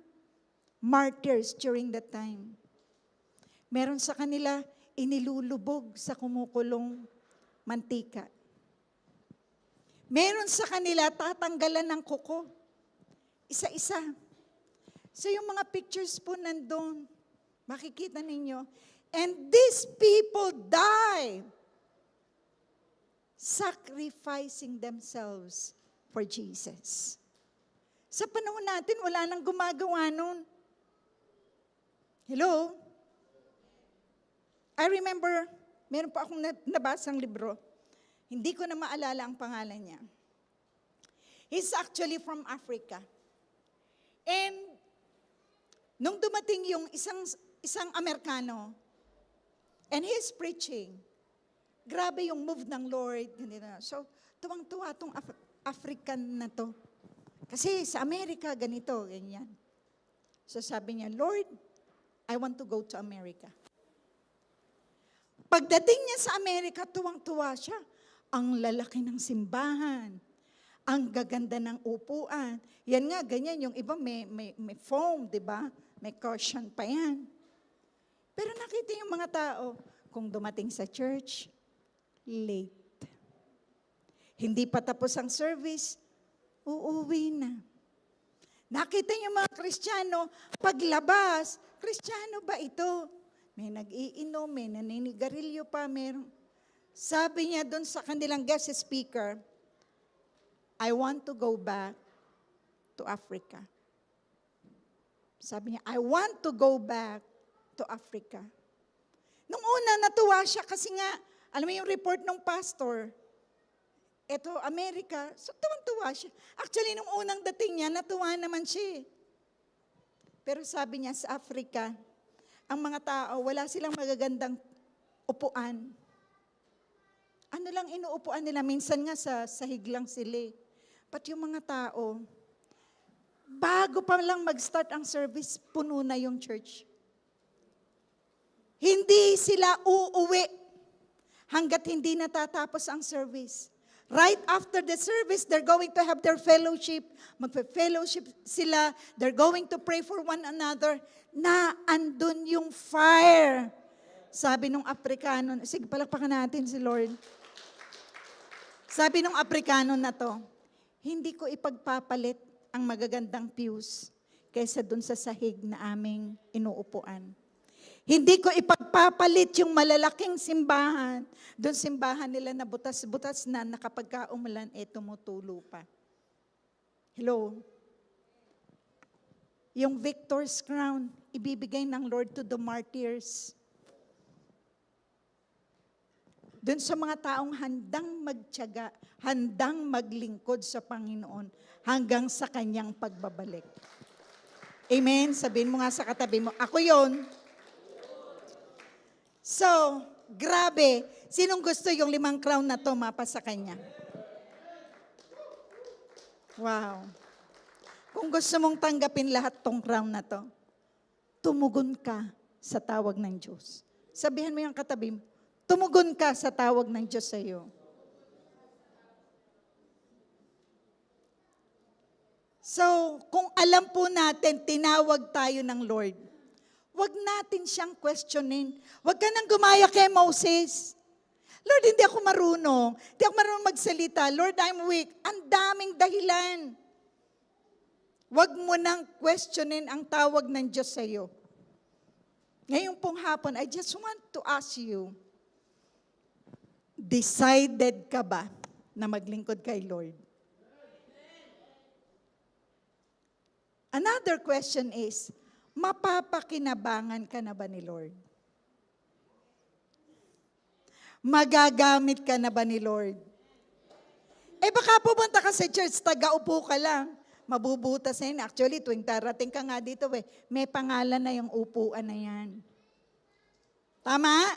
martyrs during that time. Meron sa kanila, inilulubog sa kumukulong mantika. Meron sa kanila, tatanggalan ng kuko. Isa-isa. So yung mga pictures po nandun, makikita ninyo. And these people die sacrificing themselves for Jesus. Sa panahon natin, wala nang gumagawa nun. Hello? I remember, meron pa akong nabasang libro. Hindi ko na maalala ang pangalan niya. He's actually from Africa. And nung dumating yung isang Amerikano, and he's preaching, grabe yung move ng Lord. So, tuwang-tuwa itong African na to. Kasi sa Amerika, ganito, ganyan. So sabi niya, Lord, I want to go to America. Pagdating niya sa Amerika, tuwang-tuwa siya. Ang lalaki ng simbahan. Ang gaganda ng upuan. Yan nga, ganyan. Yung iba may foam, di ba? May cushion pa yan. Pero nakita yung mga tao, kung dumating sa church, late. Hindi pa tapos ang service, uuwi na. Nakita yung mga Kristiyano, paglabas, Kristiyano ba ito? May nag-iinom, may naninigarilyo pa, meron. Sabi niya doon sa kanilang guest speaker, I want to go back to Africa. Sabi niya, I want to go back to Africa. Nung una, natuwa siya kasi nga, alam mo yung report ng pastor, eto, Amerika, so tuwang-tuwa siya. Actually, nung unang dating niya, natuwa naman siya. Pero sabi niya, sa Africa, ang mga tao, wala silang magagandang upuan. Ano lang inuupuan nila? Minsan nga sa sahig lang sila. But yung mga tao, bago pa lang mag-start ang service, puno na yung church. Hindi sila uuwi hanggat hindi natatapos ang service. Right after the service, they're going to have their fellowship. Magpe-fellowship sila. They're going to pray for one another. Na andun yung fire. Sabi nung Aprikano, sige, palakpakan natin si Lord. Sabi nung Aprikano na to, hindi ko ipagpapalit ang magagandang pews kaysa dun sa sahig na aming inuupuan. Hindi ko ipagpapalit yung malalaking simbahan. Doon simbahan nila na butas-butas na kapag umulan, tumutulo pa. Hello? Yung victor's crown, ibibigay ng Lord to the martyrs. Doon sa mga taong handang magtiyaga, handang maglingkod sa Panginoon hanggang sa kanyang pagbabalik. Amen? Sabihin mo nga sa katabi mo, ako yon. So, grabe. Sinong gusto yung 5 crown na to mapa sa kanya? Wow. Kung gusto mong tanggapin lahat tong crown na to, tumugon ka sa tawag ng Diyos. Sabihan mo yung katabi mo, tumugon ka sa tawag ng Diyos sa iyo. So, kung alam po natin, tinawag tayo ng Lord, wag natin siyang questionin. Wag ka nang gumaya kay Moses. Lord, hindi ako marunong. Hindi ako marunong magsalita. Lord, I'm weak. Ang daming dahilan. Wag mo nang questionin ang tawag ng Diyos sa iyo. Ngayong pong hapon, I just want to ask you, decided ka ba na maglingkod kay Lord? Another question is, mapapakinabangan ka na ba ni Lord? Magagamit ka na ba ni Lord? Baka pumunta ka sa church, taga-upo ka lang. Mabubutas na yun. Actually, tuwing darating ka nga dito, may pangalan na yung upuan na yan. Tama?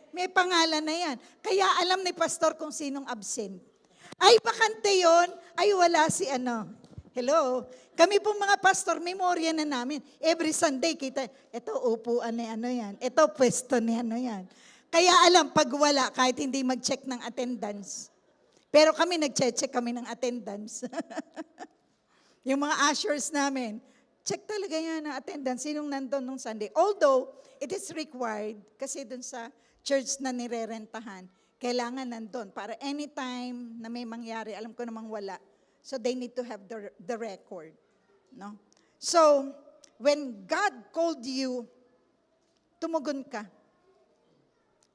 May pangalan na yan. Kaya alam ni pastor kung sinong absent. Ay, bakante yun. Ay, wala si ano. Hello? Kami pong mga pastor, memorya na namin. Every Sunday, kita, ito upuan ni ano yan. Ito pwesto ni ano yan. Kaya alam, pag wala, kahit hindi mag-check ng attendance. Pero kami, nag-check kami ng attendance. Yung mga ushers namin, check talaga yan ng attendance. Sinong nandun nung Sunday. Although, it is required, kasi dun sa church na nirerentahan, kailangan nandun. Para anytime na may mangyari, alam ko namang wala. So they need to have the record. No? So, when God called you, tumugon ka.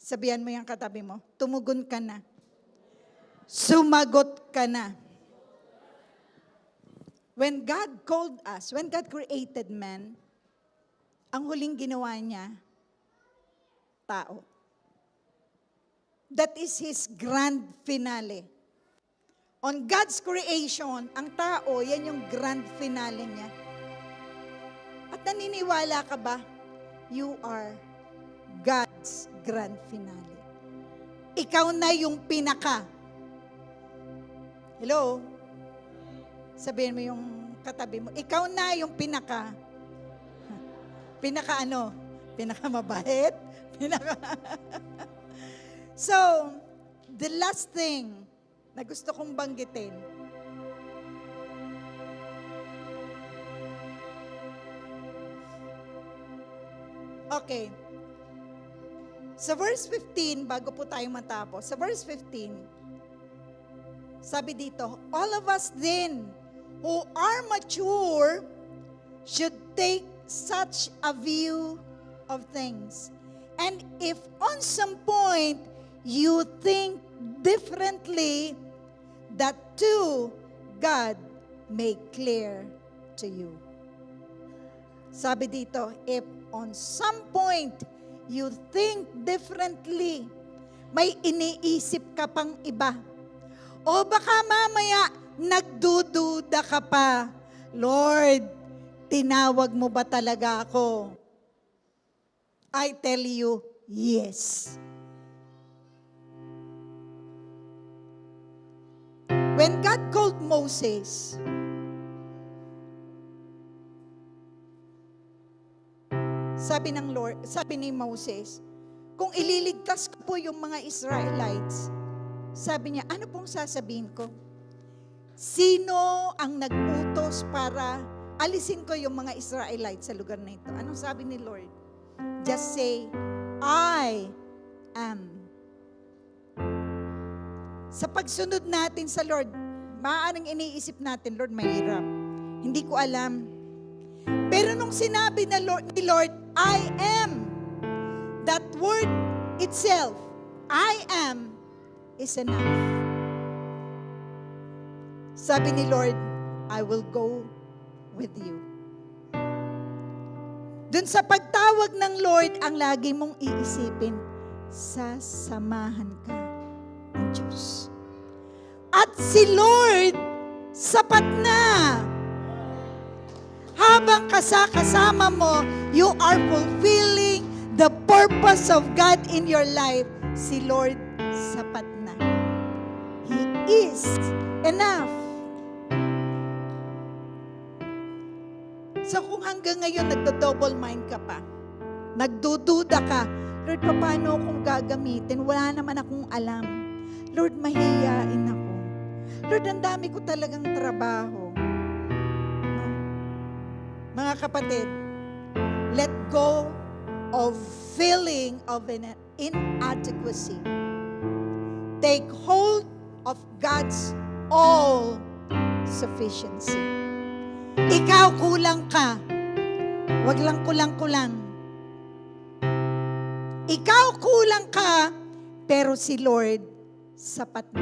Sabihan mo yung katabi mo, tumugon ka na. Sumagot ka na. When God called us, when God created man, ang huling ginawa niya, tao. That is His grand finale. On God's creation, ang tao, yan yung grand finale niya. At naniniwala ka ba? You are God's grand finale. Ikaw na yung pinaka. Hello? Sabihin mo yung katabi mo, ikaw na yung pinaka. Pinaka ano? Pinaka mabait? Pinaka... So, the last thing na gusto kong banggitin. Okay. Sa verse 15, bago po tayo matapos, sa verse 15, sabi dito, all of us then who are mature should take such a view of things. And if on some point you think differently, that too God make clear to you. Sabi dito, if on some point you think differently, may iniisip ka pang iba, o baka mamaya nagdududa ka pa, Lord, tinawag mo ba talaga ako? I tell you, yes. When God called Moses, sabi ng Lord, sabi ni Moses, kung ililigtas ko po yung mga Israelites, Sabi niya, ano pong sasabihin ko? Sino ang nag-utos para alisin ko yung mga Israelites sa lugar na ito? Anong sabi ni Lord? Just say, I am. Sa pagsunod natin sa Lord, maaaring iniisip natin, Lord, mahirap. Hindi ko alam. Pero nung sinabi ni Lord, I am, that word itself, I am, is enough. Sabi ni Lord, I will go with you. Dun sa pagtawag ng Lord, ang lagi mong iisipin, sasamahan ka ng Diyos. At si Lord, sapat na. Habang kasama mo, you are fulfilling the purpose of God in your life. Si Lord, sapat na. He is enough. So kung hanggang ngayon nagdo-double mind ka pa, nagdududa ka, Lord, paano akong gagamitin? Wala naman akong alam. Lord, mahihiyain ako. Lord, ang dami ko talagang trabaho. No? Mga kapatid, let go of feeling of an inadequacy. Take hold of God's all sufficiency. Ikaw kulang ka. Wag lang kulang-kulang. Ikaw kulang ka, pero si Lord sapat na.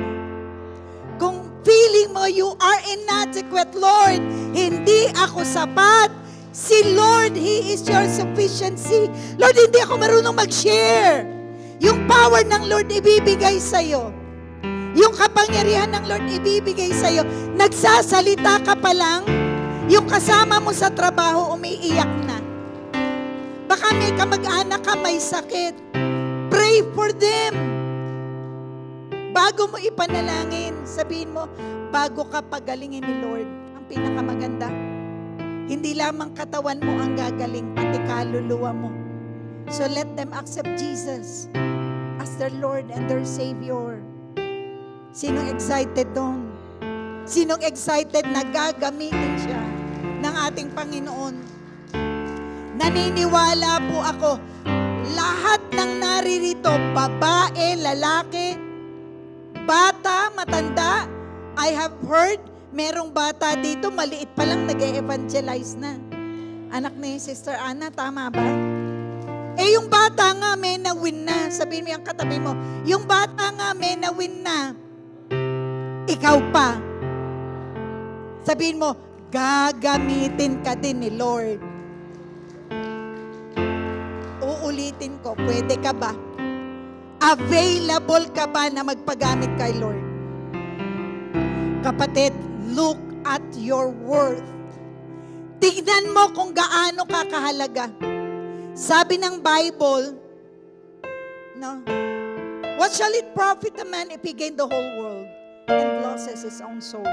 Kung feeling mo you are inadequate, Lord, hindi ako sapat. Si Lord, He is your sufficiency. Lord, hindi ako marunong mag-share. Yung power ng Lord ibibigay sa'yo. Yung kapangyarihan ng Lord ibibigay sa'yo. Nagsasalita ka pa lang, yung kasama mo sa trabaho umiiyak na. Baka may kamag-anak ka may sakit. Pray for them. Bago mo ipanalangin, sabihin mo, bago ka pagalingin ni Lord, ang pinakamaganda, hindi lamang katawan mo ang gagaling, pati kaluluwa mo. So let them accept Jesus as their Lord and their Savior. Sinong excited doon? Sinong excited na gagamitin siya ng ating Panginoon? Naniniwala po ako, lahat ng naririto, babae, lalaki, bata, matanda, I have heard, merong bata dito, maliit pa lang, nag-e-evangelize na. Anak ni Sister Anna, tama ba? Eh, yung bata nga, may na-win na. Sabihin mo yung katabi mo, yung bata nga, may na-win na. Ikaw pa. Sabihin mo, gagamitin ka din ni Lord. Uulitin ko, pwede ka ba? Available ka ba na magpagamit kay Lord? Kapatid, look at your worth. Tignan mo kung gaano ka kahalaga. Sabi ng Bible, no? What shall it profit a man if he gain the whole world and loses his own soul?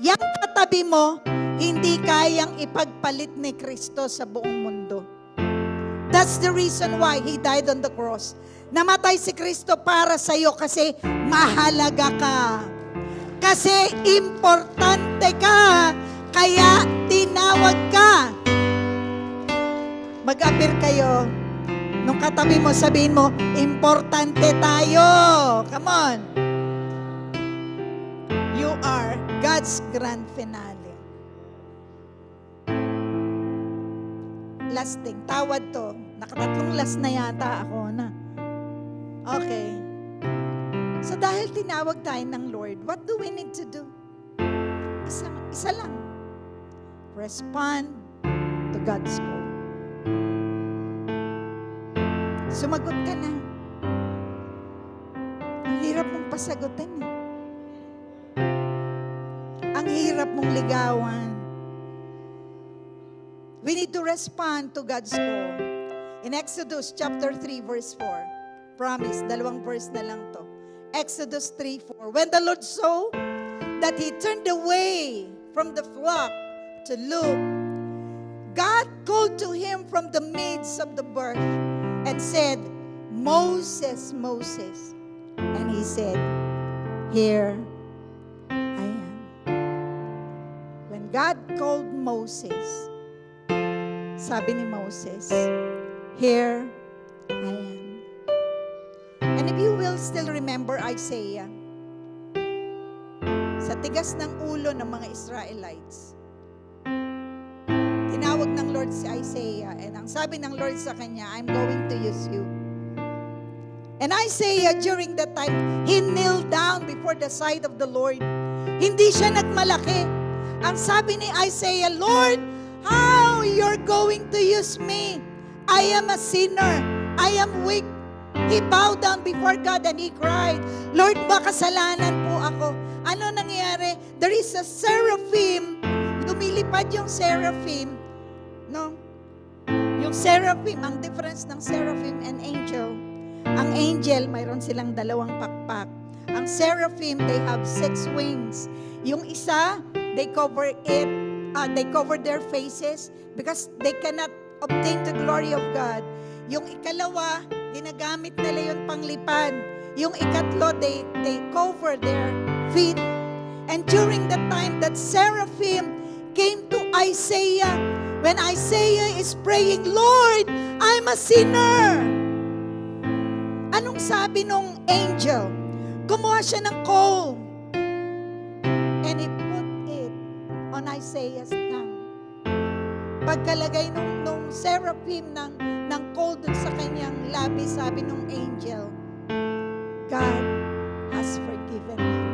Yang katabi mo, hindi kayang ipagpalit ni Kristo sa buong mundo. That's the reason why He died on the cross. Namatay si Kristo para sa iyo kasi mahalaga ka. Kasi importante ka, kaya tinawag ka. Mag-appear kayo. Nung katabi mo, sabihin mo, importante tayo. Come on. You are God's grand finale. Last thing, tawad to. Nakatatlong last na yata ako na. Okay. So dahil tinawag tayo ng Lord, what do we need to do? Isa lang. Respond to God's call. Sumagot ka na. Ang hirap mong pasagutin eh. Ang hirap mong ligawan. We need to respond to God's call. In Exodus chapter 3 verse 4. Promise, 2 verse na lang to. Exodus 3:4. When the Lord saw that he turned away from the flock to look, God called to him from the midst of the bush and said, Moses, Moses. And he he said, "Here I am." When God called Moses, sabi ni Moses, "Here I am." And if you will still remember Isaiah, sa tigas ng ulo ng mga Israelites, tinawag ng Lord si Isaiah, and ang sabi ng Lord sa kanya, "I'm going to use you." And Isaiah, during that time, he kneeled down before the sight of the Lord. Hindi siya nagmalaki. Ang sabi ni Isaiah, "Lord, how you're going to use me? I am a sinner. I am weak." He bowed down before God and he cried, "Lord, makasalanan po ako." Ano nangyari? There is a seraphim. Lumilipad yung seraphim. No? Yung seraphim, ang difference ng seraphim and angel. Ang angel, mayroon silang dalawang pakpak. Ang seraphim, they have 6 wings. Yung isa, they cover it, they cover their faces because they cannot obtain the glory of God. Yung ikalawa, ginagamit nila yung panglipad. Yung ikatlo, they cover their feet. And during the time that seraphim came to Isaiah, when Isaiah is praying, "Lord, I'm a sinner." Anong sabi nung angel? Kumuha siya ng coal and he put it on Isaiah's tongue. Pagkalagay nung seraphim ng coal dun sa kanyang labi, sabi nung angel, "God has forgiven you."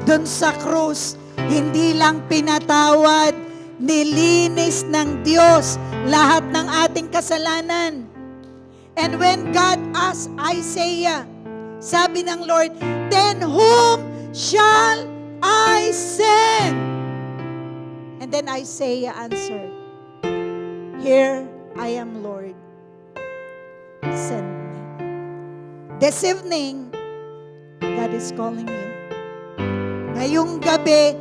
Dun sa krus, hindi lang pinatawad, nilinis ng Diyos lahat ng ating kasalanan. And when God asked Isaiah, sabi ng Lord, "Then whom shall I send?" And then Isaiah answered, "Here I am, Lord. Send me." This evening, God is calling you. Ngayong gabi,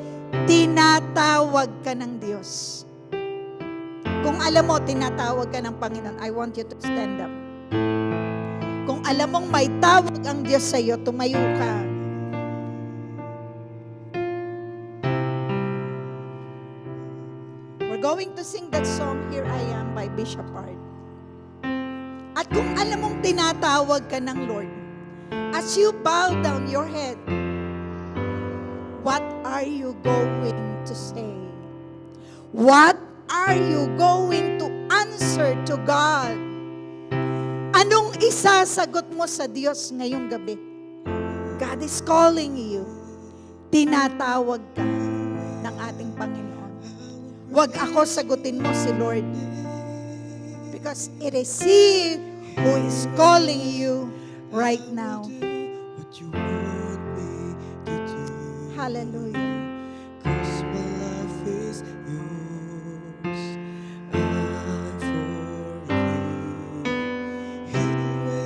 tinatawag ka ng Diyos. Kung alam mo, tinatawag ka ng Panginoon, I want you to stand up. Kung alam mong may tawag ang Diyos sa iyo, tumayo ka. We're going to sing that song, "Here I Am" by Bishop Art. At kung alam mong tinatawag ka ng Lord, as you bow down your head, what are you going to say? What are you going to answer to God? Anong isasagot mo sa Diyos ngayong gabi? God is calling you. Tinatawag ka ng ating Panginoon. Huwag ako sagutin mo si Lord. Because it is He who is calling you right now. What you want me to do. Hallelujah. 'Cause my life is yours. I'm for you. Here I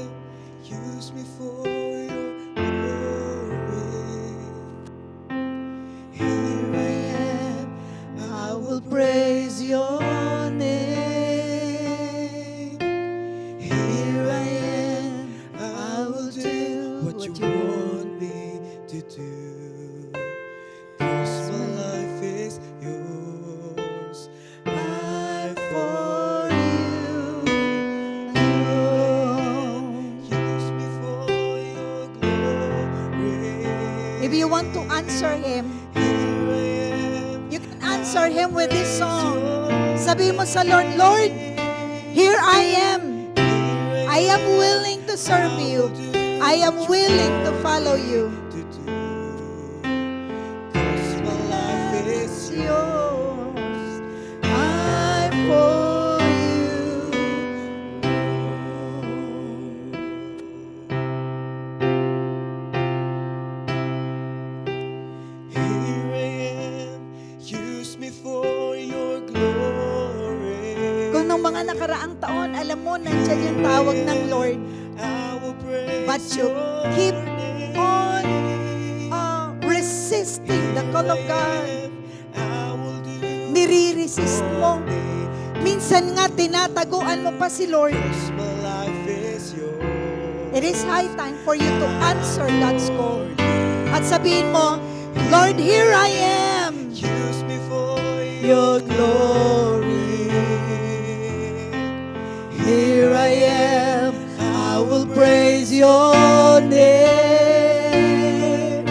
am. Use me for your glory. Here I am. I will praise your name. Here I am. I will do what you want me to do. 'Cause my life is yours. I'm for you. Use me for your glory. If you want to answer Him, Here I am. you can answer Him with this song. Sabi mo sa Lord, "Lord, here I am. I am willing to serve you. I am willing to follow you." To do. 'Cause my life is yours. I'm for you. Here I am. Use me for your glory. Kung nung mga nakaraang taon, alam mo, nandiyan yung tawag ng Lord, I will praise but you your keep name. on resisting the call of God. I will do Nire-resist mo. me. Minsan nga, tinataguan mo pa si Lord. 'Cause my life is yours. It is high time for you to answer God's call. At sabihin mo, Lord, here I am. Use me for your glory. Here I am, I will praise your name.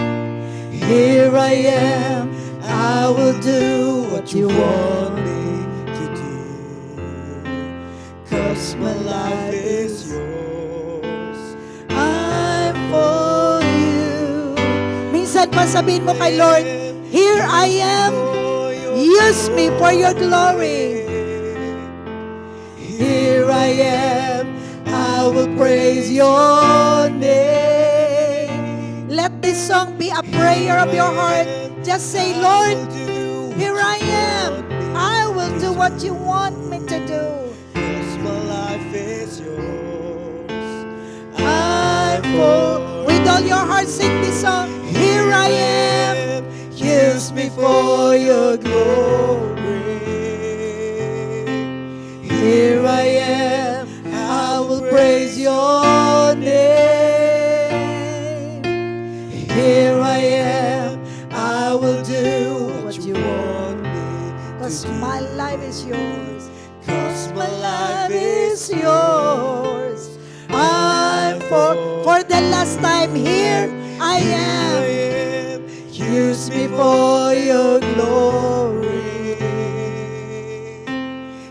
Here I am, I will do what you want me to do. 'Cause my life is yours, I'm for you. Minsan pa sabihin mo kay Lord, here I am. Use me for your glory. Here I am, I will praise your name. Let this song be a prayer of your heart. Just say, Lord, here I am. I will do what you want me to do. 'Cause my life is yours, I'm for. With all your heart, sing this song. Here I am. Use me for your glory. Here I am, I will praise your name. Here I am, I will do what you want me to Because do. my life is yours. 'Cause my life is yours, I'm For the last time, here I am. Use me for your glory.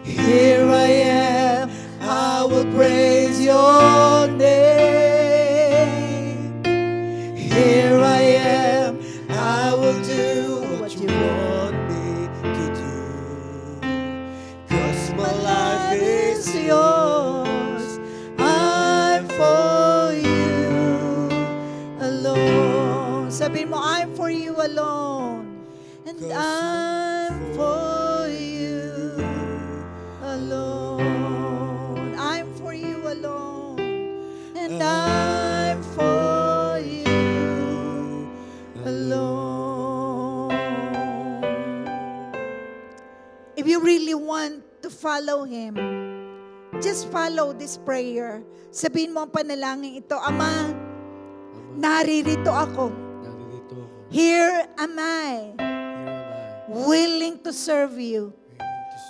Here I am, I will praise your name. Here I am, I will do what you want me to do. 'Cause my life is yours, I'm for you alone. Sabihin mo, I'm for you alone. And I'm for you alone. I'm for you alone. And I'm for you alone. If you really want to follow Him, just follow this prayer. Sabihin mo ang panalangin ito, Ama, naririto ako. Narito ako. Here am I, Here am I, willing to serve you,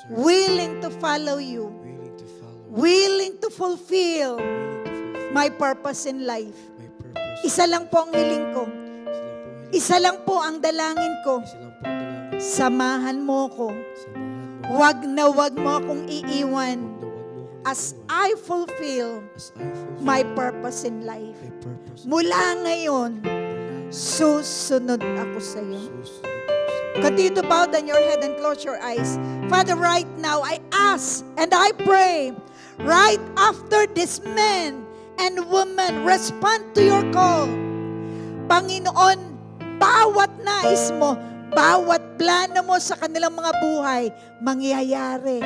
willing willing to to serve, follow you, willing to follow, willing to fulfill willing to fulfill my purpose in life. my purpose. Isa lang po ang hiling ko. Isa lang po ang dalangin ko. Isa lang po ang dalangin. Samahan mo ko. Samahan mo. Wag na wag mo akong iiwan Huwag mo akong as iiwan. I fulfill As I fulfill my purpose in life. my purpose. Mula ngayon, Mula susunod ako sa iyo. susunod ako sa iyo. Continue to bow down your head and close your eyes. Father, right now, I ask and I pray, right after this man and woman respond to your call, Panginoon, bawat nais mo, bawat plano mo sa kanilang mga buhay, mangyayari,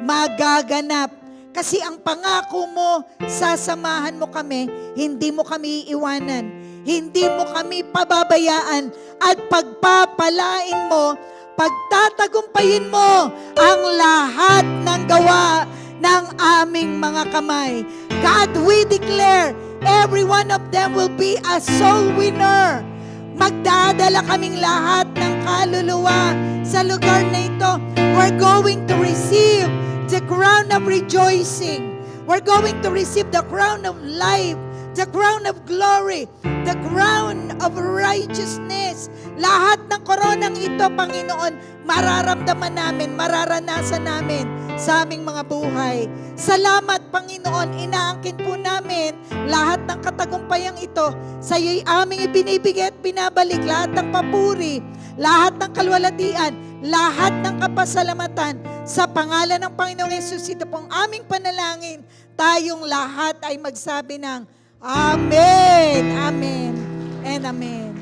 magaganap. Kasi ang pangako mo, sasamahan mo kami, hindi mo kami iiwanan, hindi mo kami pababayaan, at pagpapalain mo, pagtatagumpayin mo ang lahat ng gawa ng aming mga kamay. God, we declare, every one of them will be a soul winner. Magdadala kaming lahat ng kaluluwa sa lugar na ito. We're going to receive the crown of rejoicing. We're going to receive the crown of life, the crown of glory, the crown of righteousness. Lahat ng koronang ito, Panginoon, mararamdaman namin, mararanasan namin sa aming mga buhay. Salamat, Panginoon, inaangkin po namin lahat ng katagumpayang ito. Sa iyo'y aming ibinibigay at binabalik lahat ng papuri, lahat ng kalwalatian, lahat ng kapasalamatan. Sa pangalan ng Panginoong Yesus, ito pong aming panalangin. Tayong lahat ay magsabi ng Amen, Amen, and Amen.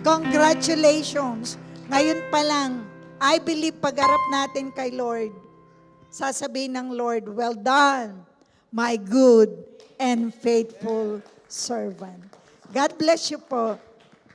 Congratulations. Ngayon pa lang, I believe pag-arap natin kay Lord, sasabihin ng Lord, well done, my good and faithful servant. God bless you po.